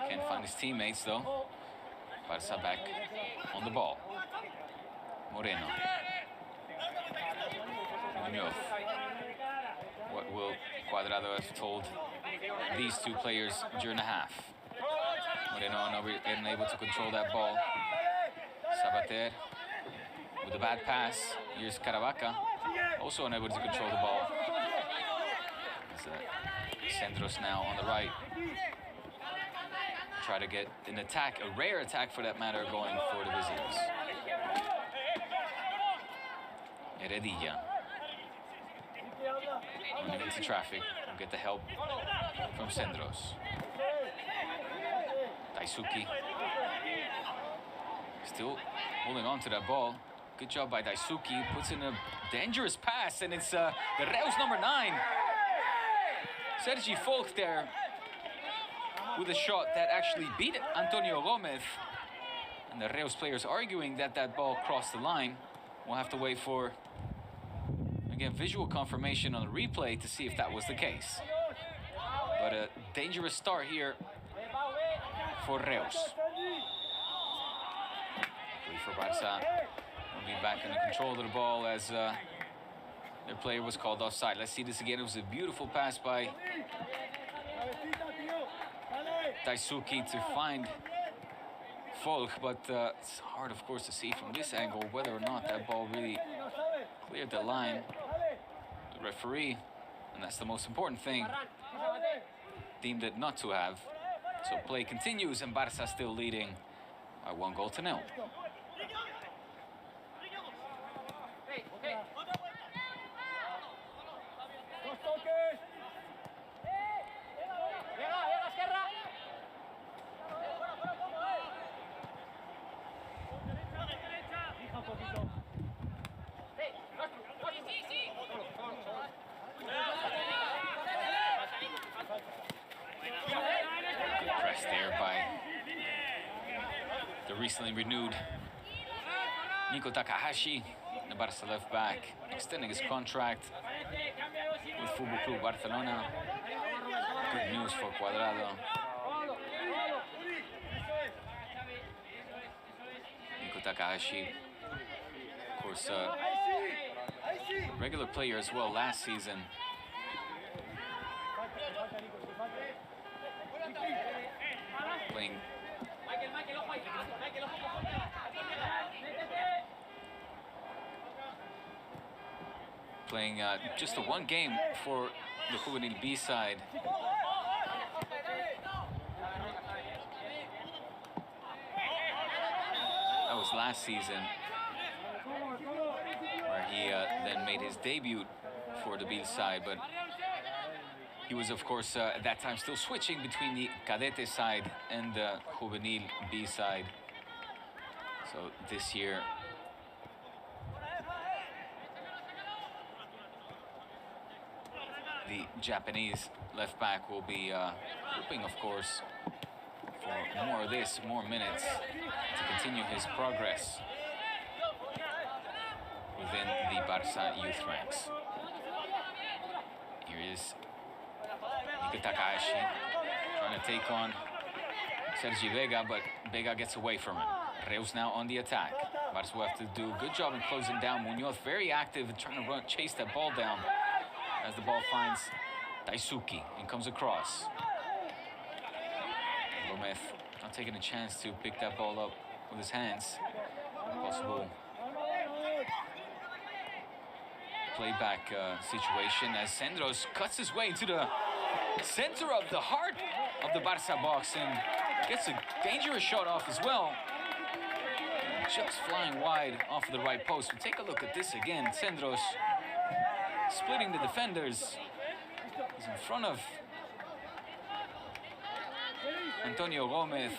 Can't find his teammates though. Barça back on the ball. Moreno. Muñoz. What will Cuadrado have told these two players during the half? Moreno unable to control that ball. Sabater with a bad pass. Here's Caravaca, also unable to control the ball. Sendros now on the right. Try to get an attack, a rare attack for that matter, going for the visitors. Heredia. Running into traffic. We'll get the help from Sendros. Daisuke. Still holding on to that ball. Good job by Daisuke. Puts in a dangerous pass, and it's the Reus number 9. Sergi Folk there with a shot that actually beat Antonio Gomez. And the Reus players arguing that that ball crossed the line. We'll have to wait for, again, visual confirmation on the replay to see if that was the case. But a dangerous start here for Reus. For Barça, will be back in the control of the ball as their player was called offside. Let's see this again. It was a beautiful pass by Daisuke to find Folk, but it's hard, of course, to see from this angle whether or not that ball really cleared the line. The referee, and that's the most important thing, deemed it not to have. So play continues, and Barça still leading by 1-0. Press there by the recently renewed Niko Takahashi, the Barça left back, extending his contract with Football Club Barcelona. Good news for Cuadrado. Niko Takahashi, of course, a regular player as well last season. Playing just the one game for the Juvenil B side. That was last season, where he then made his debut for the B side, but he was, of course, at that time still switching between the Cadete side and the Juvenil B side. So this year, the Japanese left back will be hoping, of course, for more of this, more minutes to continue his progress within the Barça youth ranks. Here is Niko Takahashi trying to take on Sergi Vega, but Vega gets away from him. Reus now on the attack. Barça will have to do a good job in closing down Muñoz, very active and trying to chase that ball down as the ball finds Daisuke and comes across. Gomez not taking a chance to pick that ball up with his hands. Possible playback situation as Sendros cuts his way into the center of the heart of the Barça box and gets a dangerous shot off as well. Just flying wide off of the right post. But take a look at this again. Sendros splitting the defenders. He's in front of Antonio Gomez,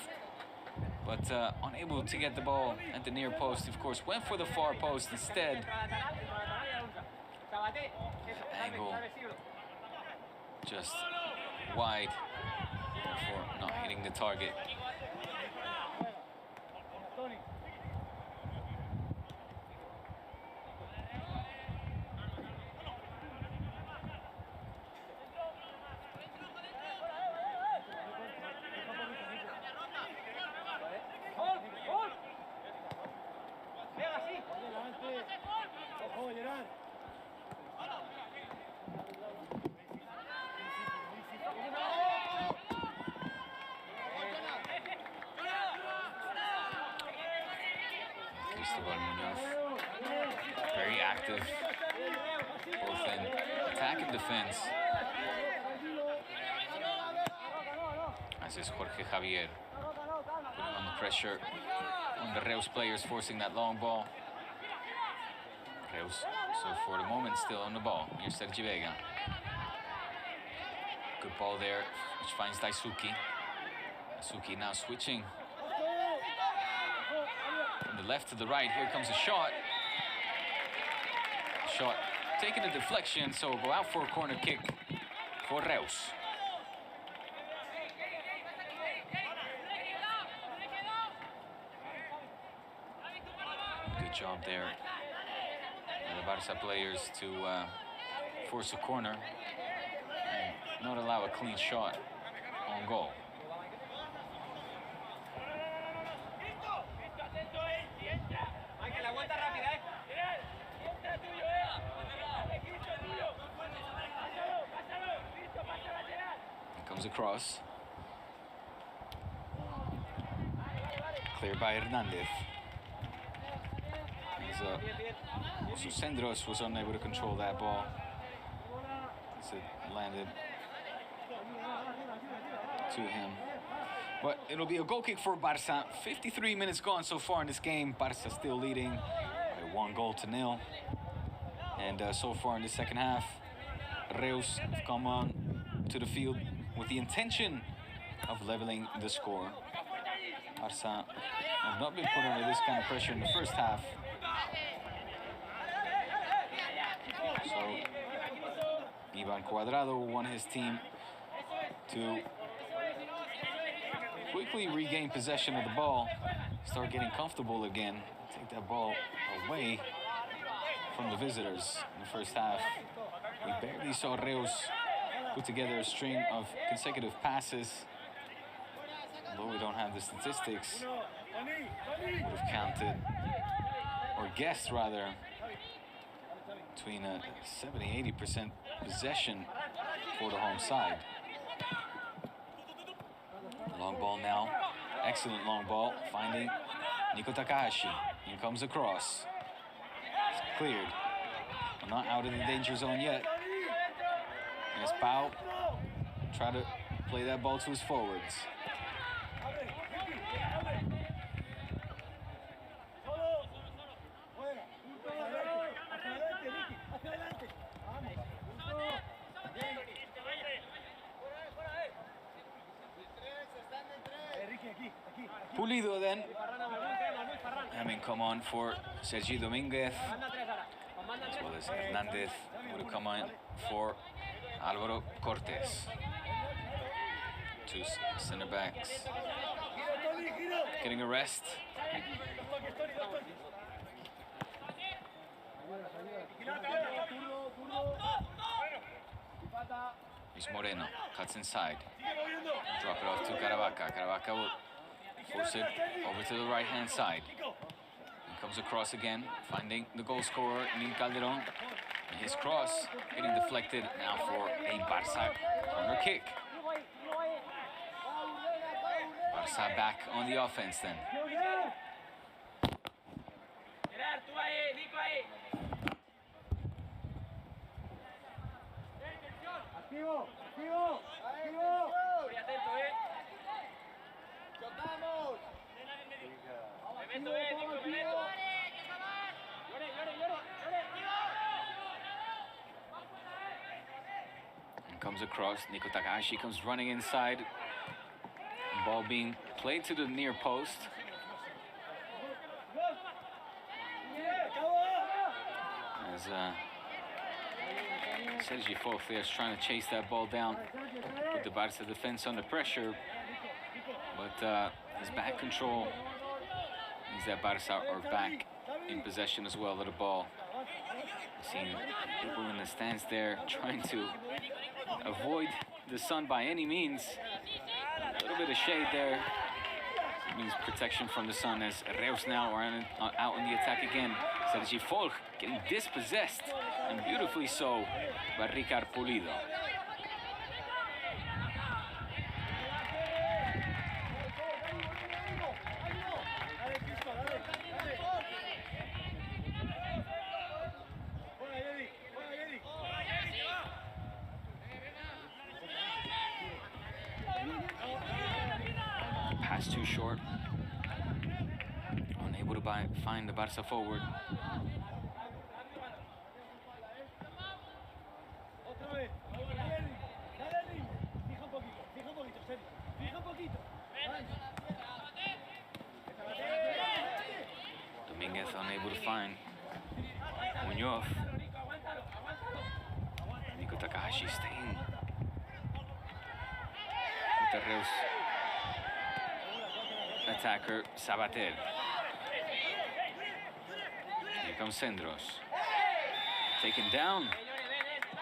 but unable to get the ball at the near post. Of course, went for the far post instead. Angle just wide, therefore not hitting the target. Muñoz, very active, both in attack and defense. This is Jorge Javier putting on the pressure on the Reus players, forcing that long ball. Reus, so for the moment, still on the ball. Here's Sergi Vega. Good ball there, which finds Daisuke. Daisuke now switching from the left to the right. Here comes a shot. Shot taking a deflection, so we'll go out for a corner kick for Reus. Good job there by the Barca players to force a corner and not allow a clean shot on goal. Comes across. Cleared by Hernandez. So Sendros was unable to control that ball as it landed to him. But it'll be a goal kick for Barca. 53 minutes gone so far in this game. Barca still leading by 1-0. And so far in the second half, Reus have come on to the field with the intention of leveling the score. Barca have not been put under this kind of pressure in the first half. So Ivan Cuadrado won his team to quickly regain possession of the ball, start getting comfortable again, take that ball away from the visitors in the first half. We barely saw Reus put together a string of consecutive passes. Although we don't have the statistics, would have counted, or guessed rather, between a 70-80% possession for the home side. Long ball now, excellent long ball, finding Niko Takahashi. In comes across. It's cleared. Well, not out of the danger zone yet. As Pau try to play that ball to his forwards. Pulido then, having come on for Sergi Dominguez, as well as Hernandez would come on for Álvaro Cortés. Two center backs getting a rest. Here's Moreno, cuts inside. Drop it off to Caravaca. Caravaca will force it over to the right-hand side. He comes across again, finding the goal scorer, Calderó. And his cross getting deflected now for a Barca corner kick. Barca back on the offense then. And comes across, Niko Takahashi comes running inside. Ball being played to the near post. As Sergi is trying to chase that ball down, put the Barca defense under pressure, but his back control means that Barca are back in possession as well of the ball. Seeing people in the stands there trying to avoid the sun by any means. A little bit of shade there. It means protection from the sun as Reus now are out on the attack again. Sergi Folk getting dispossessed, and beautifully so, by Ricard Pulido. pass too short. Unable to find the Barça forward. Dominguez unable to find Muñoz. Niko Takahashi staying with the Reus attacker Sabater. Here comes Centros. Taken down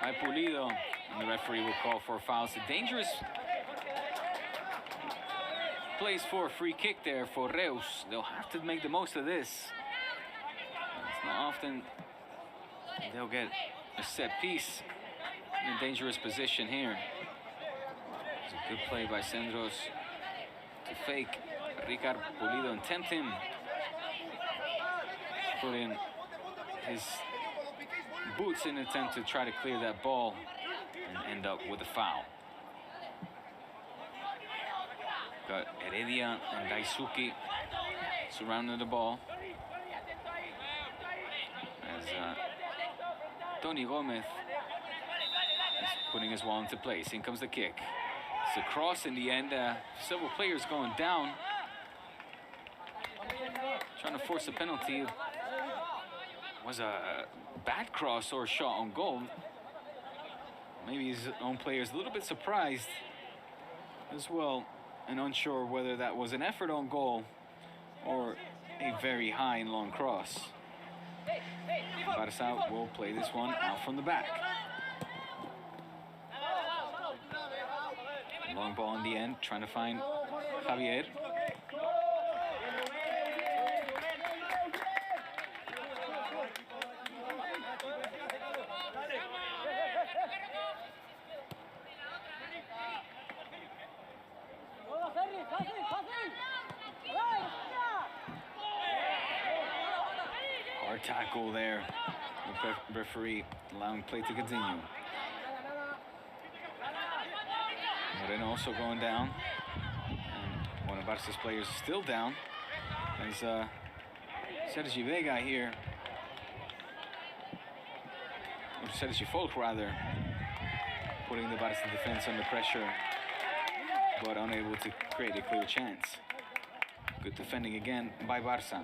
by Pulido. And the referee will call for a foul. It's a dangerous place for a free kick there for Reus. They'll have to make the most of this. It's not often they'll get a set piece in a dangerous position here. It's a good play by Centros to fake Ricard Pulido and tempt him. Put in his boots in an attempt to try to clear that ball and end up with a foul. Got Heredia and Daisuke surrounding the ball. As Tony Gomez is putting his wall into place. In comes the kick. It's a cross in the end. Several players going down. Trying to force a penalty. Was a bad cross or shot on goal. Maybe his own player's a little bit surprised as well and unsure whether that was an effort on goal or a very high and long cross. Barça will play this one out from the back. Long ball in the end, trying to find Javier. Hard tackle there. The referee allowing play to continue. Moreno also going down. And one of Barca's players is still down. There's Sergi Vega here. Or Sergi Folk rather. Putting the Barca defense under pressure, but unable to create a clear chance. Good defending again by Barça.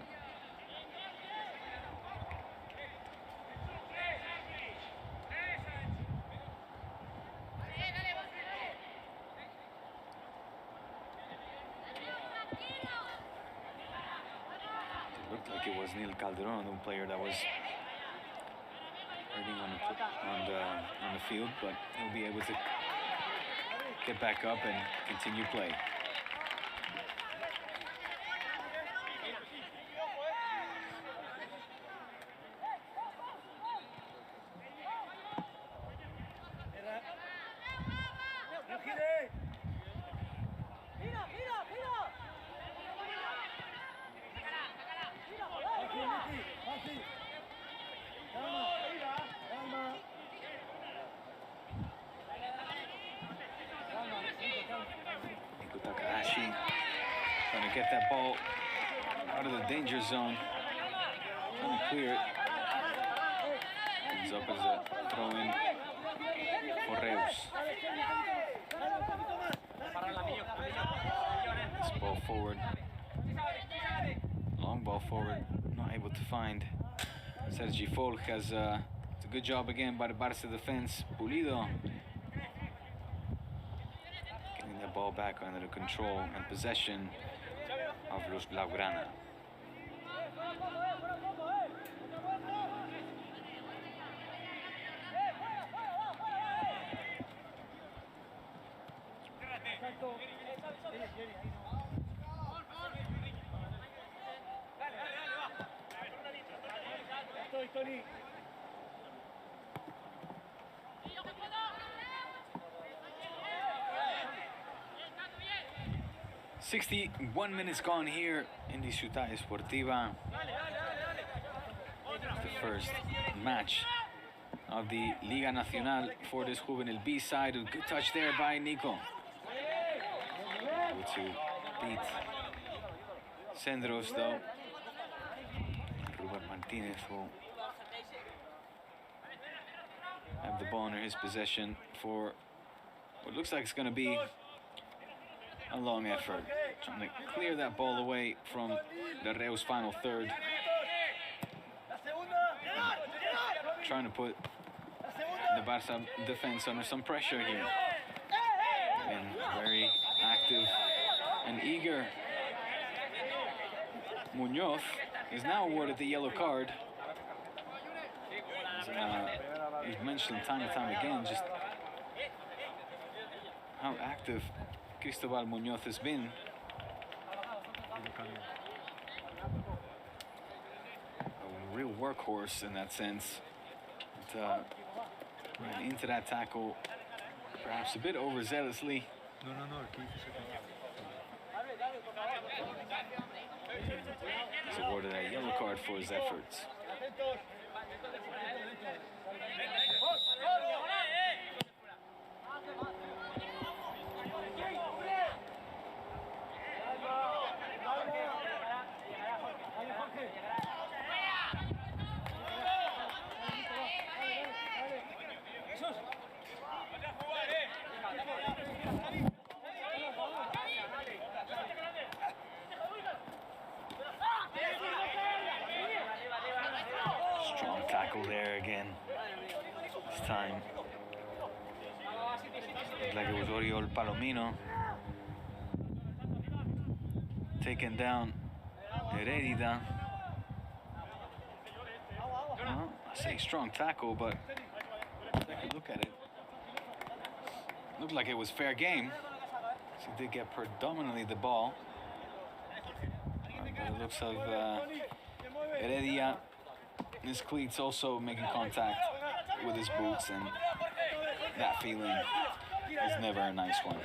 It looked like it was Calderó, the player that was hurting on the field, but he'll be able to get back up and continue play. Takahashi trying to get that ball out of the danger zone. Trying to clear it. Ends up as a throw-in for Reus. This ball forward. Long ball forward. Not able to find Sergi Folk. It's a good job again by the Barça defense. Pulido getting the ball back under the control and possession of Los Blaugrana. Tony. 61 minutes gone here in the Ciudad Esportiva. The first match of the Liga Nacional for this Juvenil B side. A good touch there by Niko. Able to beat Centros though. Ruben Martinez will have the ball under his possession for what looks like it's going to be a long effort. Trying to clear that ball away from the Reus final third. Trying to put the Barca defense under some pressure here. And very active and eager. Muñoz is now awarded the yellow card. He's mentioned time and time again just how active Cristobal Muñoz has been. A real workhorse in that sense. But, into that tackle, perhaps a bit overzealously. He's awarded a yellow card for his efforts. Strong tackle there again. This time, looked like it was Oriol Palomino taking down Heredita. Well, I say strong tackle, but take a look at it. Looked like it was fair game. So he did get predominantly the ball. By the looks of Heredia, his cleats also making contact with his boots, and that feeling is never a nice one.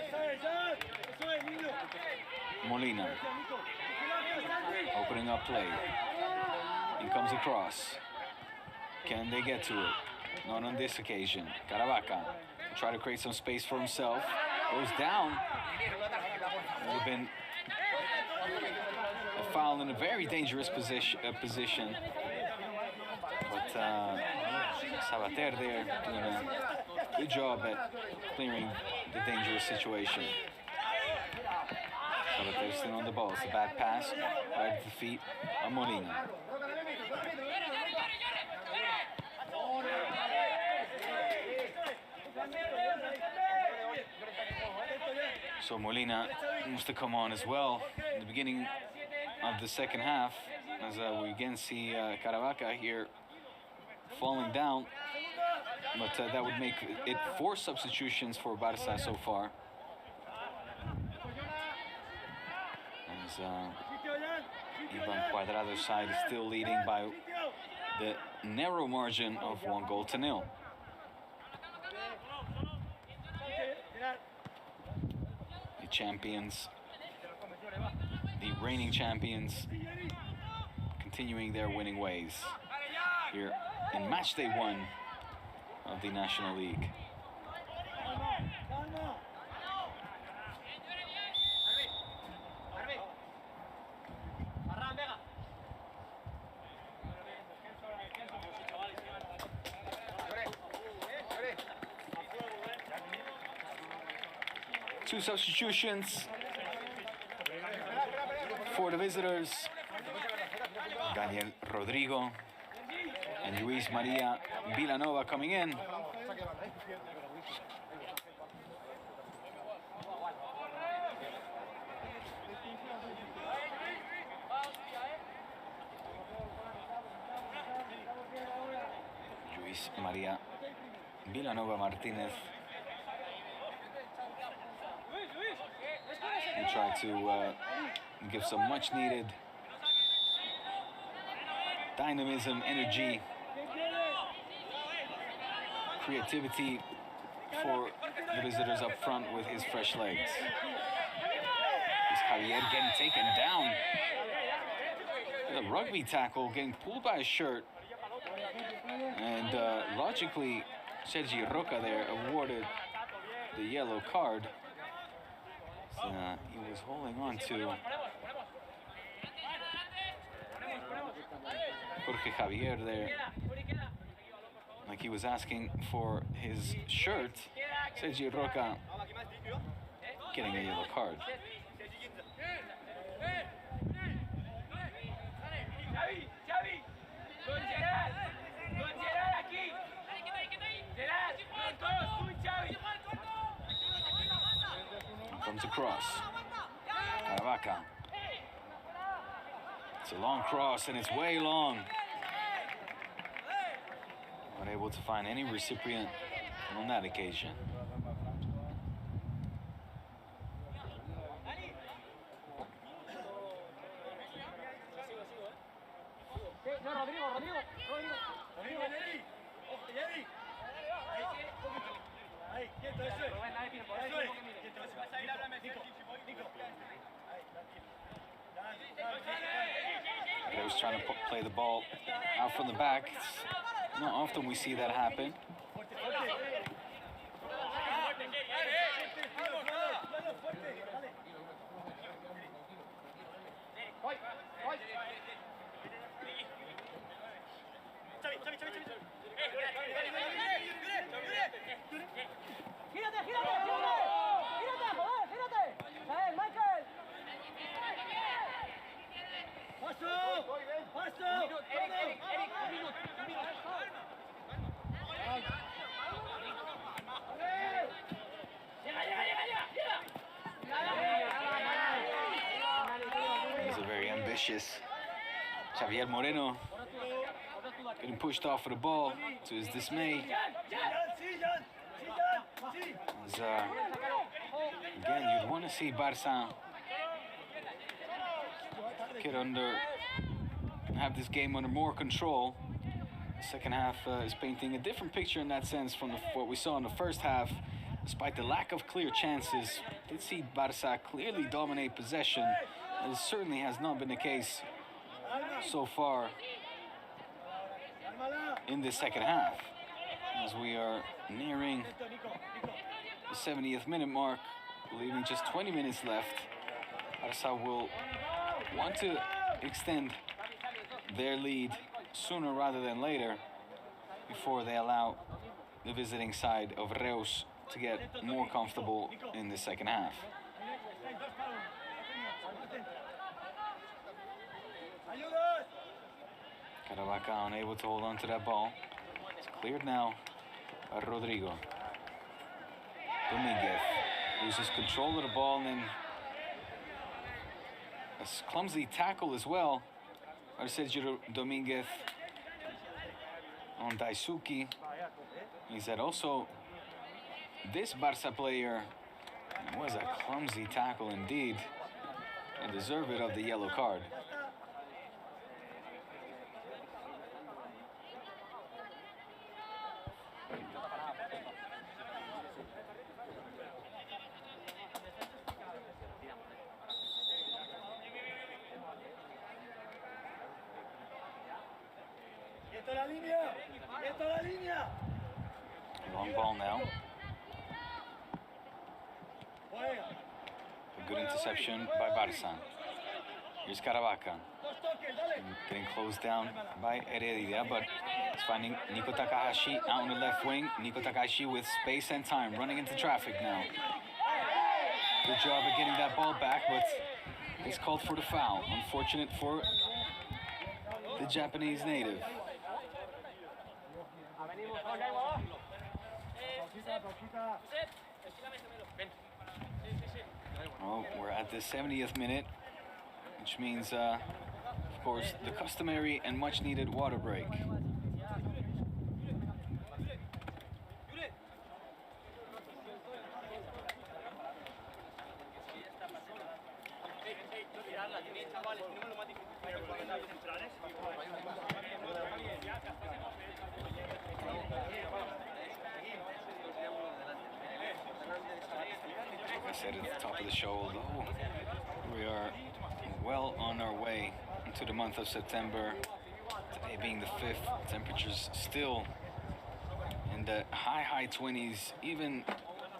Molina opening up play. He comes across. Can they get to it? Not on this occasion. Caravaca will try to create some space for himself. Goes down. Would have been a foul in a very dangerous position. But Sabater there doing a good job at clearing the dangerous situation. Sabater still on the ball. It's a bad pass. Right at the feet of Molina. So Molina wants to come on as well in the beginning of the second half, as we again see Caravaca here falling down, but that would make it 4 substitutions for Barca so far. As Ivan Cuadrado's side is still leading by the narrow margin of 1-0. The champions, the reigning champions, continuing their winning ways here in match day 1 of the National League. Two substitutions for the visitors. Daniel Rodrigo and Luis Maria Villanova coming in. Luis Maria Villanova Martinez. And try to give some much needed dynamism, energy, creativity for the visitors up front with his fresh legs. Is Javier getting taken down? The rugby tackle getting pulled by his shirt. And logically, Sergi Roca there awarded the yellow card. He was holding on to Jorge Javier there, like he was asking for his shirt. Sergi Roca getting a yellow card. Comes across. Caravaca. It's a long cross and it's way long. Not able to find any recipient on that occasion. Reus trying to play the ball out from the back. It's not often we see that happen. He's a very ambitious Xavier Moreno, getting pushed off for the ball to his dismay. As, again, you'd want to see Barça get have this game under more control. The second half is painting a different picture in that sense from what we saw in the first half. Despite the lack of clear chances, did see Barça clearly dominate possession. This certainly has not been the case so far in the second half. As we are nearing the 70th minute mark, leaving just 20 minutes left, Barça will want to extend their lead sooner rather than later before they allow the visiting side of Reus to get more comfortable in the second half. Caravaca unable to hold on to that ball. It's cleared now by Rodrigo. Dominguez loses control of the ball and then a clumsy tackle as well by Sergi Dominguez on Daisuke. He said also this Barça player was a clumsy tackle indeed and deserved it of the yellow card. Long ball now. A good interception by Barça. Here's Caravaca. Getting closed down by Heredia, but it's finding Niko Takahashi out on the left wing. Niko Takahashi with space and time, running into traffic now. Good job of getting that ball back, but it's called for the foul. Unfortunate for the Japanese native. Well, we're at the 70th minute, which means, of course, the customary and much needed water break. Like I said at the top of the show, although we are well on our way into the month of September, today being the 5th, temperatures still in the high 20s, even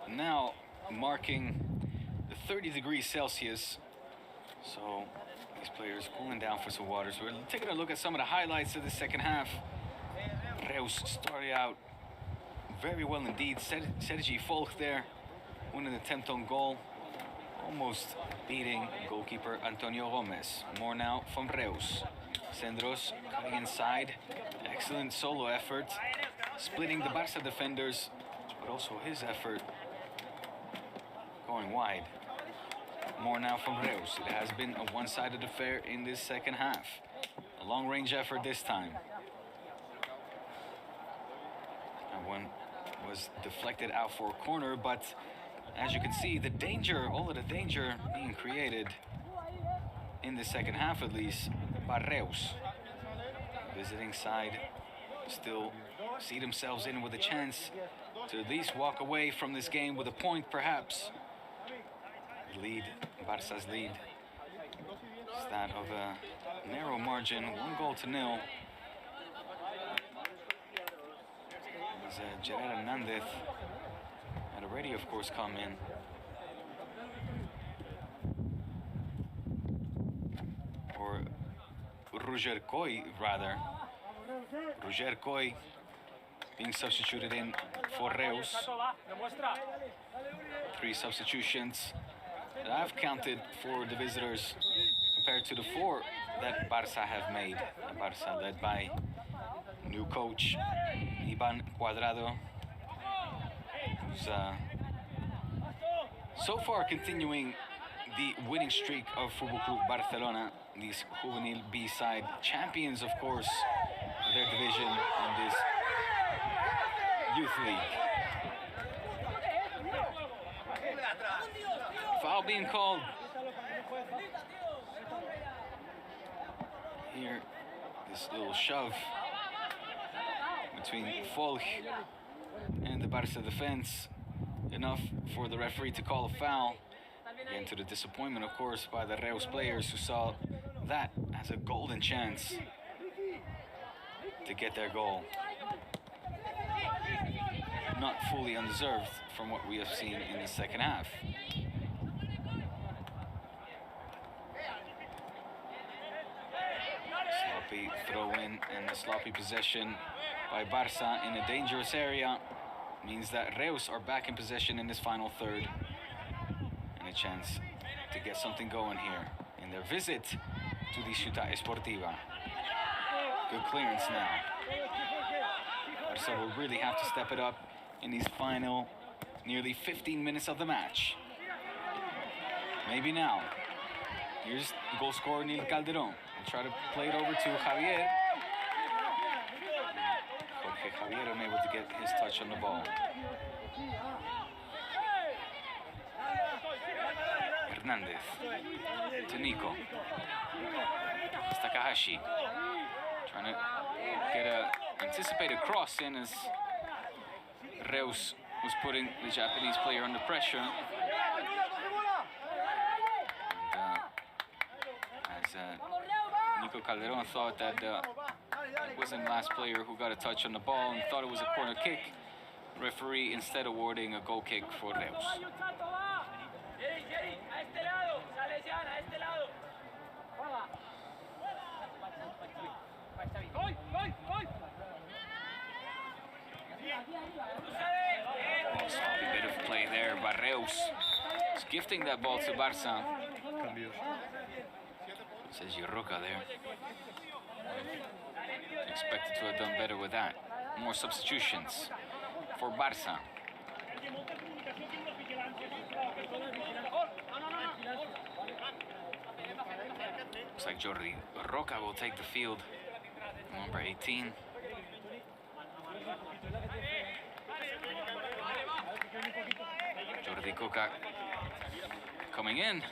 now marking the 30 degrees Celsius. So these players cooling down for some water. So we're taking a look at some of the highlights of the second half. Reus started out very well indeed. Sergi there, winning the 10th on goal, almost beating goalkeeper Antonio Gomez. More now from Reus. Sendros coming inside. Excellent solo effort, splitting the Barça defenders, but also his effort going wide. More now from Reus. It has been a one-sided affair in this second half. A long-range effort this time. That one was deflected out for a corner, but as you can see, the danger, all of the danger being created in the second half at least by Reus. Visiting side still see themselves in with a chance to at least walk away from this game with a point perhaps. Lead, Barça's lead, is that of a narrow margin, 1-0. As Gerard Hernandez had already, of course, come in. Or Roger Coy, rather. Roger Coy being substituted in for Reus. 3 substitutions that I've counted for the visitors compared to the 4 that Barça have made. Barça led by new coach Ivan Cuadrado, who's so far continuing the winning streak of Football Club Barcelona. These Juvenil B side champions, of course, of their division in this youth league. Foul being called here. This little shove between Folch and the Barça defense, enough for the referee to call a foul. Again, to the disappointment, of course, by the Reus players who saw that as a golden chance to get their goal. Not fully undeserved from what we have seen in the second half. Sloppy throw-in and a sloppy possession by Barça in a dangerous area means that Reus are back in possession in this final third. And a chance to get something going here in their visit to the Ciutat Esportiva. Good clearance now. Barça will really have to step it up in these final nearly 15 minutes of the match. Maybe now. Here's the goal scorer, Niko Calderó. We'll try to play it over to Javier. Okay, Javier unable to get his touch on the ball. Hernandez to Niko. It's Takahashi trying to get a anticipated cross in as Reus was putting the Japanese player under pressure. And as Niko Calderó thought that it wasn't the last player who got a touch on the ball and thought it was a corner kick, referee instead awarding a goal kick for Reus. Sloppy bit of play there by Reus. He's gifting that ball to Barça. Sergi there. Expected to have done better with that. More substitutions for Barça. Looks like Jordi Roca will take the field. Number 18. Jordi Coca coming in.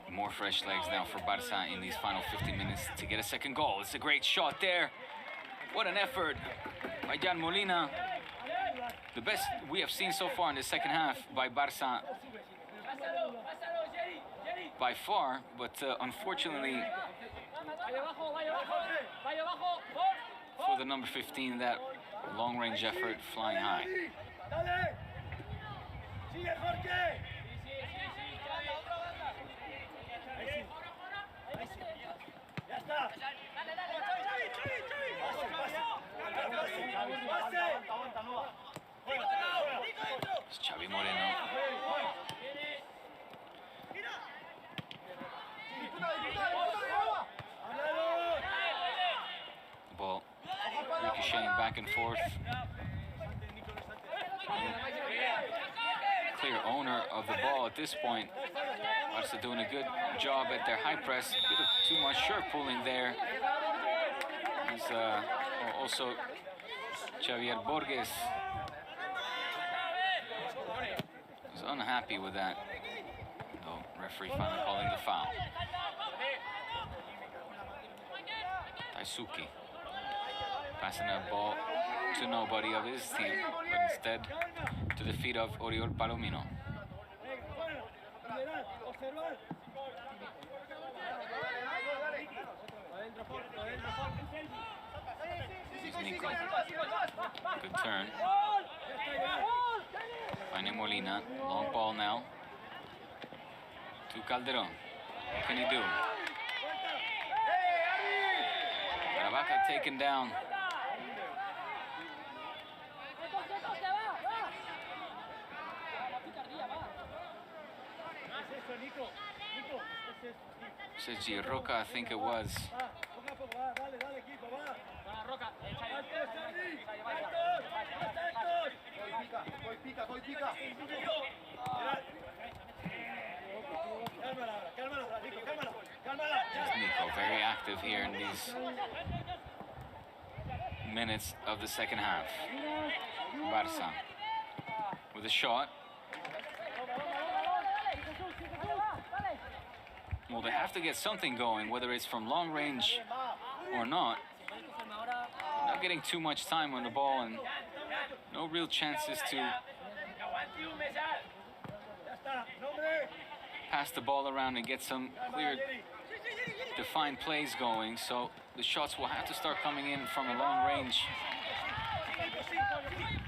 And more fresh legs now for Barça in these final 15 minutes to get a second goal. It's a great shot there. What an effort by Jan Molina. The best we have seen so far in the second half by Barça by far, but unfortunately for the number 15 that long-range effort flying high. It's Xavi Moreno. The ball ricocheting back and forth. Clear owner of the ball at this point. Barca doing a good job at their high press. Bit of too much shirt pulling there. He's also Xavier Borges was unhappy with that. The referee finally calling the foul. Taisuki passing that ball to nobody of his team, but instead to the feet of Oriol Palomino. This is Niko. Good turn. Finding Molina. Long ball now. To Calderó. What can he do? Caravaca taken down. Sergi Roca, I think it was. Niko very active here in these minutes of the second half. Barca with a shot. Well, they have to get something going, whether it's from long range or not. Not getting too much time on the ball and no real chances to pass the ball around and get some clear, defined plays going. So the shots will have to start coming in from a long range,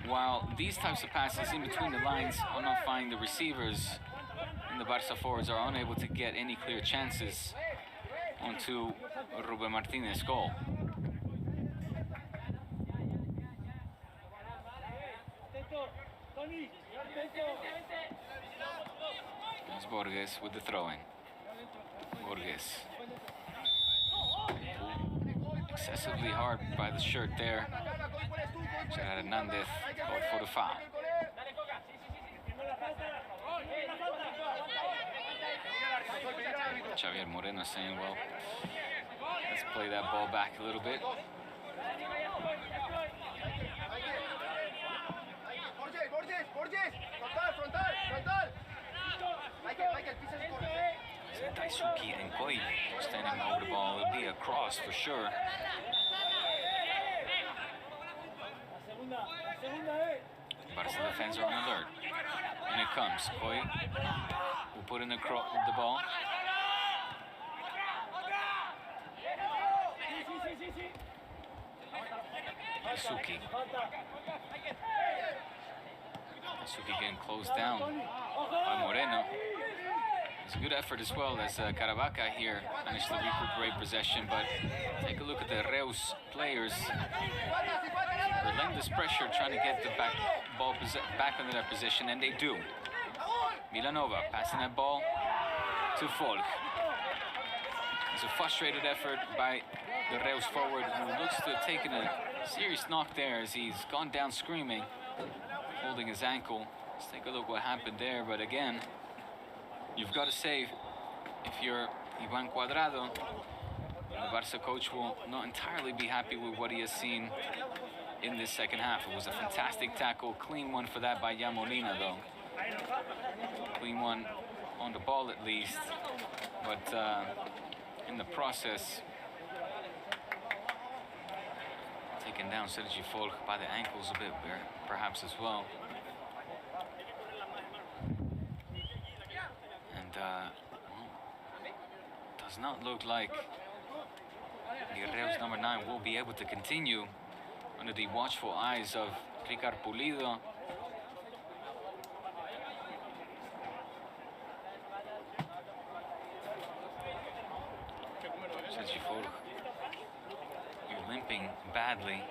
while these types of passes in between the lines are not finding the receivers. The Barca forwards are unable to get any clear chances onto Ruben Martinez's goal. There's Borges with the throw-in. Borges. Excessively hard by the shirt there. Gerard Hernandez called for the foul. Xavier Moreno saying, well, let's play that ball back a little bit. Taisuki and Koi standing over the ball. It'll be a cross for sure. Barca defense are on alert. And it comes. Koi will put in the ball. Taisuki getting closed down by Moreno. It's a good effort as well as Caravaca here managed to recuperate possession, but take a look at the Reus players. Relentless pressure trying to get the ball back into that position, and they do. Milanova passing that ball to Folk. It's a frustrated effort by the Reus forward, who looks to have taken a serious knock there as he's gone down screaming, holding his ankle. Let's take a look what happened there, but again, you've got to say, if you're Ivan Cuadrado, the Barca coach will not entirely be happy with what he has seen in this second half. It was a fantastic tackle, clean one for that by Molina though. Clean one on the ball at least, but in the process, taken down Sergi Folk by the ankles a bit there, perhaps as well. And does not look like the Reus number 9 will be able to continue under the watchful eyes of Ricard Pulido. Sergi Folk, you're limping badly.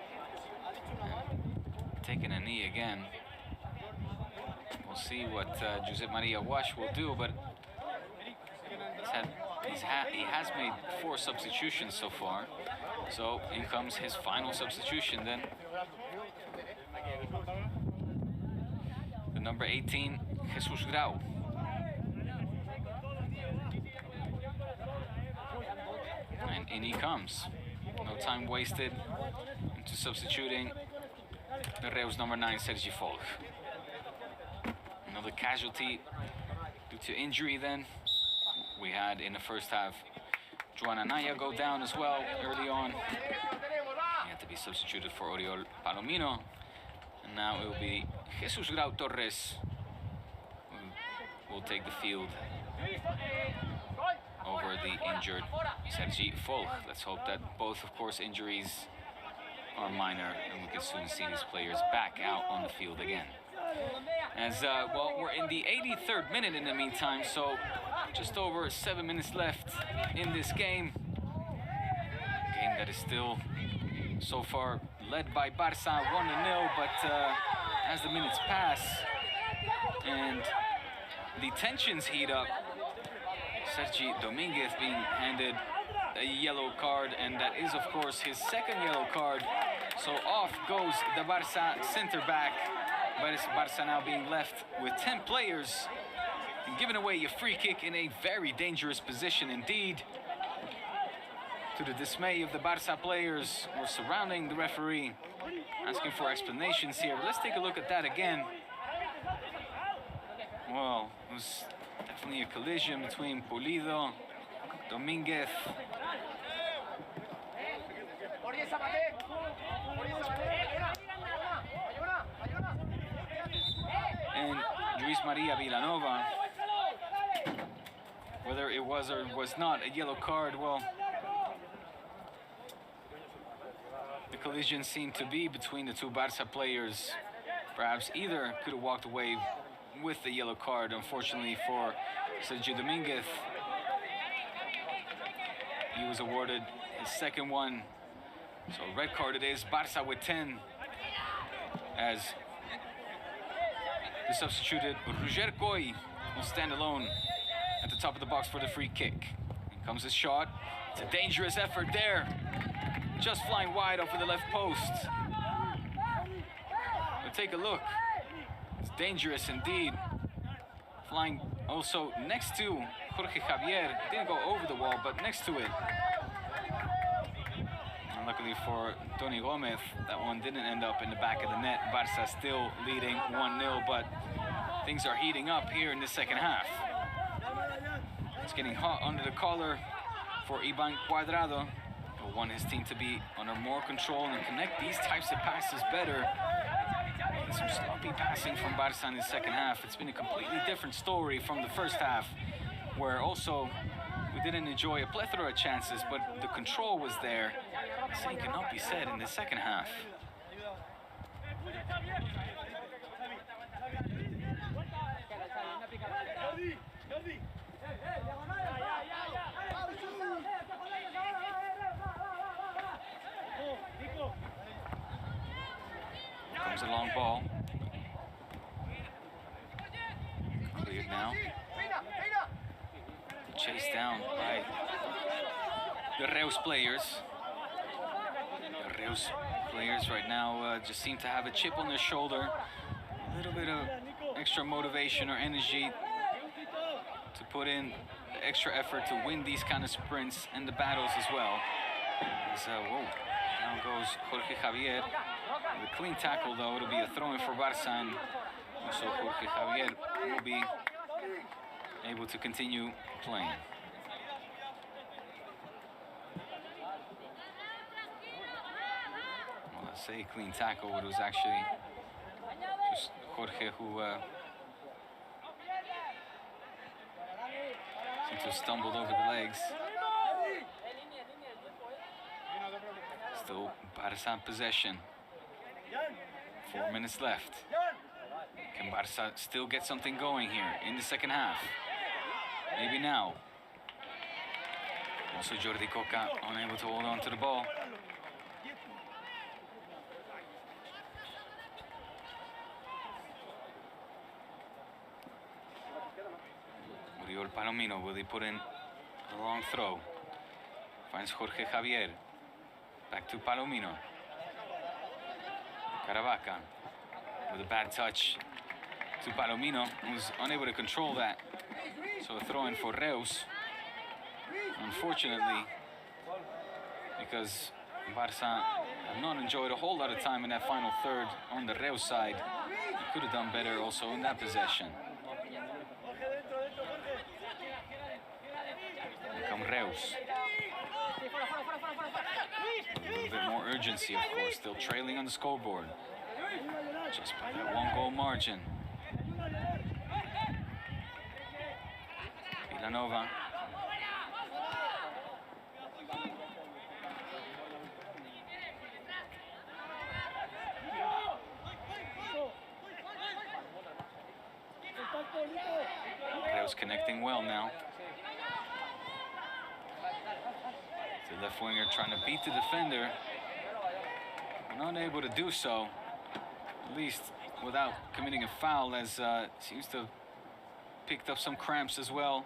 Taking a knee again. We'll see what Josep Maria Wash will do, but he has made 4 substitutions so far. So in comes his final substitution then. The number 18, Jesus Grau. And in he comes. No time wasted into substituting the Reus number 9, Sergi Folk. Another casualty due to injury then. We had in the first half Joan Anaya go down as well early on. He had to be substituted for Oriol Palomino. And now it will be Jesus Grau Torres who will take the field over the injured Sergi Folk. Let's hope that both, of course, injuries are minor and we can soon see these players back out on the field again. As well, we're in the 83rd minute in the meantime, so just over 7 minutes left in this game. A game that is still so far led by Barça 1-0, but as the minutes pass and the tensions heat up, Sergi Dominguez being handed a yellow card, and that is of course his second yellow card. So off goes the Barça center back. Barça now being left with 10 players and giving away a free kick in a very dangerous position indeed. To the dismay of the Barça players who are surrounding the referee, asking for explanations here. But let's take a look at that again. Well, it was definitely a collision between Pulido, Dominguez. And Luis Maria Villanova. Whether it was or was not a yellow card, well, the collision seemed to be between the two Barça players. Perhaps either could have walked away with the yellow card. Unfortunately for Sergio Dominguez, he was awarded his second one. So red card it is, Barça with 10. As the substituted Roger Coy will stand alone at the top of the box for the free kick. In comes his shot. It's a dangerous effort there. Just flying wide over the left post. But take a look. It's dangerous indeed. Flying also next to Jorge Javier. Didn't go over the wall, but next to it. And luckily for Tony Gomez, that one didn't end up in the back of the net. Barça still leading 1-0, but things are heating up here in the second half. It's getting hot under the collar for Ivan Cuadrado. He'll want his team to be under more control and connect these types of passes better. And some sloppy passing from Barça in the second half. It's been a completely different story from the first half, where also we didn't enjoy a plethora of chances, but the control was there. The same cannot be said in the second half. Comes a long ball. Cleared now. Chased down by the Reus players. The Reus players right now just seem to have a chip on their shoulder. A little bit of extra motivation or energy to put in the extra effort to win these kind of sprints and the battles as well. Whoa, down goes Jorge Javier. With a clean tackle though, it'll be a throw-in for Barça, and also Jorge Javier will be able to continue playing. Well, let's say clean tackle, but it was actually just Jorge who seemed to have stumbled over the legs. Still Barça in possession. 4 minutes left. Can Barça still get something going here in the second half? Maybe now. Also Jordi Coca unable to hold on to the ball. Oriol Palomino, will he put in a long throw? Finds Jorge Javier. Back to Palomino. Caravaca with a bad touch to Palomino, who's unable to control that. So a throw in for Reus. Unfortunately, because Barça have not enjoyed a whole lot of time in that final third on the Reus side. They could have done better also in that possession. Here come Reus. A little bit more urgency, of course, still trailing on the scoreboard. Just by that 1 goal margin. Villanova. Reus connecting well now. The left winger trying to beat the defender. Not able to do so, at least without committing a foul, as seems to have picked up some cramps as well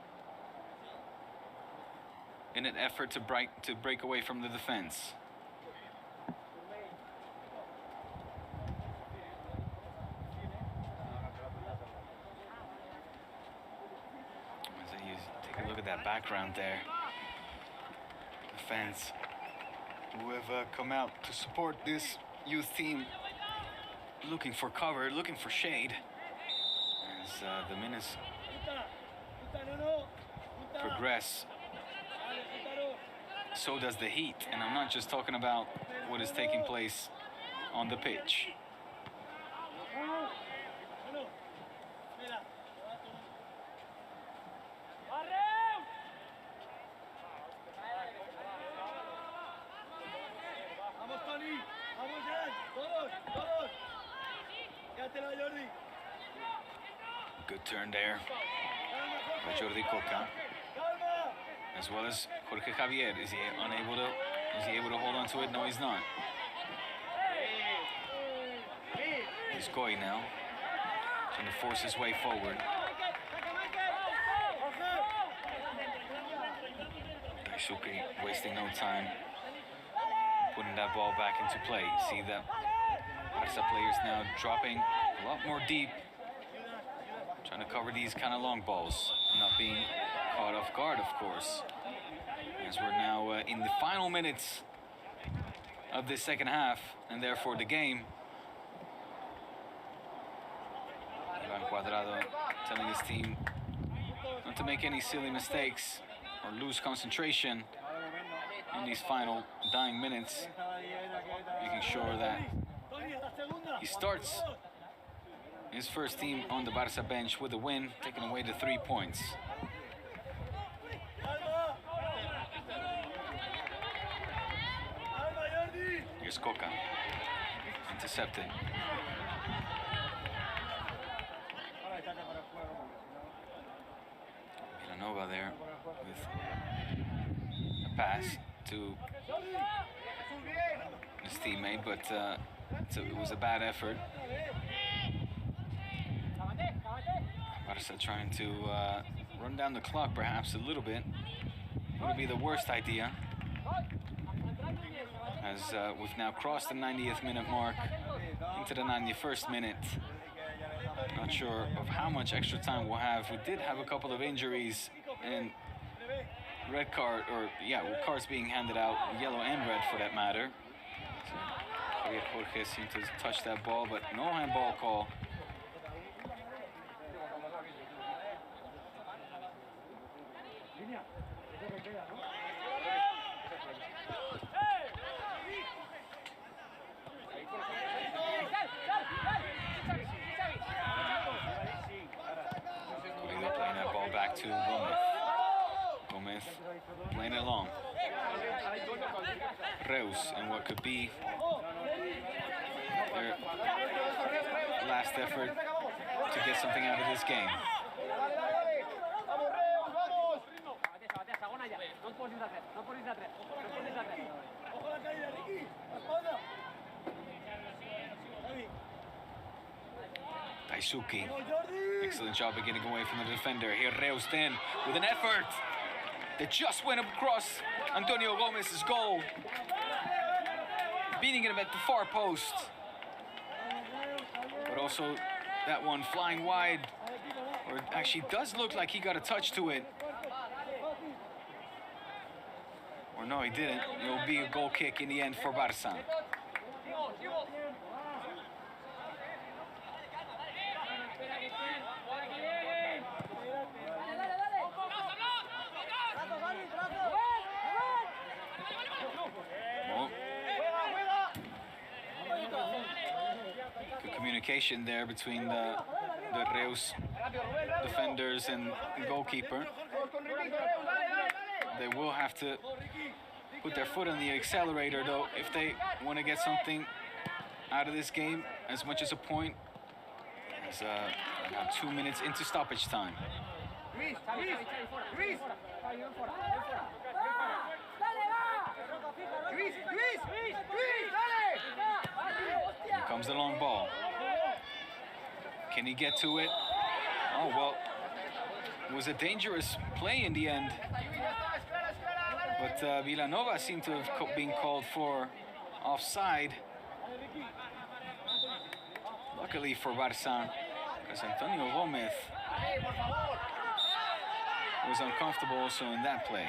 in an effort to break away from the defense. As you take a look at that background there, the fans who have come out to support this youth team, looking for cover, looking for shade, as the minutes progress. So does the heat, and I'm not just talking about what is taking place on the pitch. Good turn there by Jordi Coca, as well as Jorge Javier. Is he able to hold on to it? No, he's not. He's Goy now, trying to force his way forward. Daisuke wasting no time, putting that ball back into play. See that Barça players now dropping a lot more deep, trying to cover these kind of long balls, not being caught off guard, of course. As we're now in the final minutes of this second half, and therefore the game. Ivan Cuadrado telling his team not to make any silly mistakes or lose concentration in these final dying minutes, making sure that he starts his first team on the Barça bench with a win, taking away the 3 points. Here's Coca, intercepted. Villanova there with a pass to his teammate, but it was a bad effort. Barça trying to run down the clock perhaps a little bit. Would be the worst idea, as we've now crossed the 90th minute mark into the 91st minute. Not sure of how much extra time we'll have. We did have a couple of injuries and red card, or with cards being handed out, yellow and red for that matter. So Javier Jorge seemed to touch that ball, but no handball call. Playing that ball back to Gomez. Gomez playing it long. Reus, and what could be their last effort to get something out of this game. Daisuke, excellent job of getting away from the defender. Here Reus then with an effort that just went across Antonio Gomez's goal, beating him at the far post. But also that one flying wide, or it actually does look like he got a touch to it. Or no, he didn't. It'll be a goal kick in the end for Barça. Good communication there between the Reus defenders and the goalkeeper. They will have to put their foot on the accelerator though if they want to get something out of this game as much as a point. As now 2 minutes into stoppage time. Here comes the long ball. Can he get to it? Oh, well, it was a dangerous play in the end. But Villanova seemed to have been called for offside. Luckily for Barça, because Antonio Gomez was uncomfortable also in that play.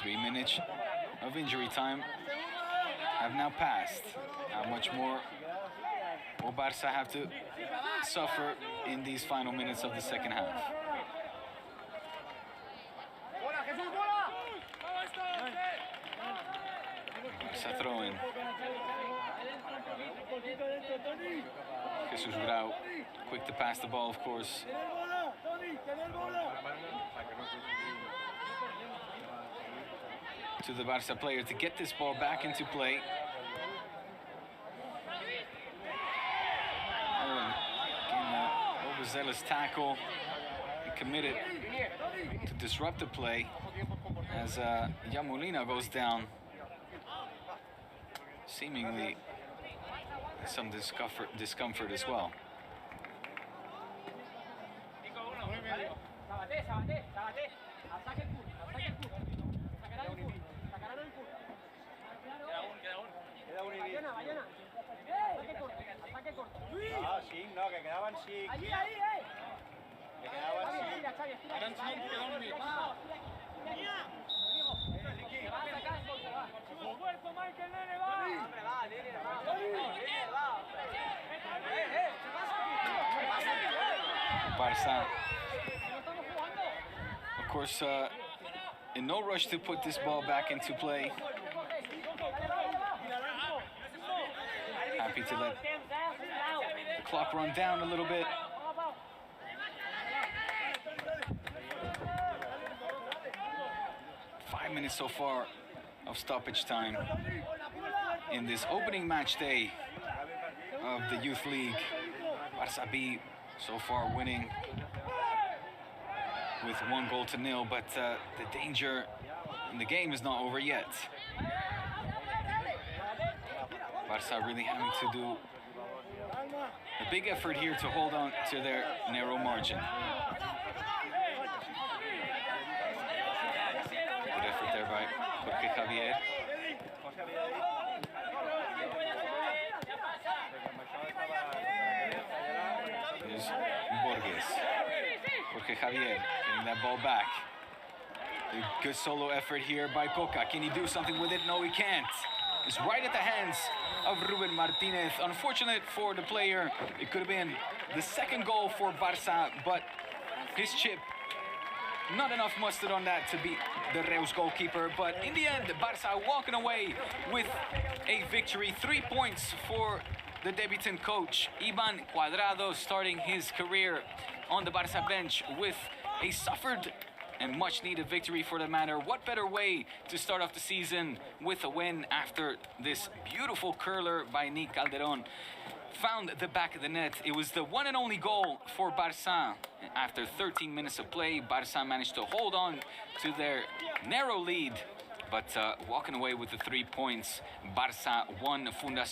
Three minutes of injury time have now passed. How much more will Barça have to suffer in these final minutes of the second half? Barça throwing. Jesus Grau, quick to pass the ball, of course. To the Barça player to get this ball back into play. Overzealous tackle. He committed to disrupt the play as Yamolina goes down. Seemingly some discomfort as well. Barça, of course, in no rush to put this ball back into play. Happy to let the clock run down a little bit. Five minutes so far of stoppage time in this opening match day of the Youth League. Barça B so far winning with 1-0, but the danger in the game is not over yet. Barça really having to do a big effort here to hold on to their narrow margin. Good effort there by Jorge Javier. Here's Borges. Jorge Javier getting that ball back. A good solo effort here by Coca. Can he do something with it? No, he can't. It's right at the hands of Ruben Martinez. Unfortunate for the player. It could have been the second goal for Barça, but his chip, not enough mustard on that to beat the Reus goalkeeper. But in the end, Barça walking away with a victory. 3 points for the debutant coach, Ivan Cuadrado, starting his career on the Barça bench with a suffered and much needed victory for the matter. What better way to start off the season with a win after this beautiful curler by Niko Calderó found the back of the net. It was the one and only goal for Barça. After 13 minutes of play, Barça managed to hold on to their narrow lead, but walking away with the 3 points. Barça 1, Fundación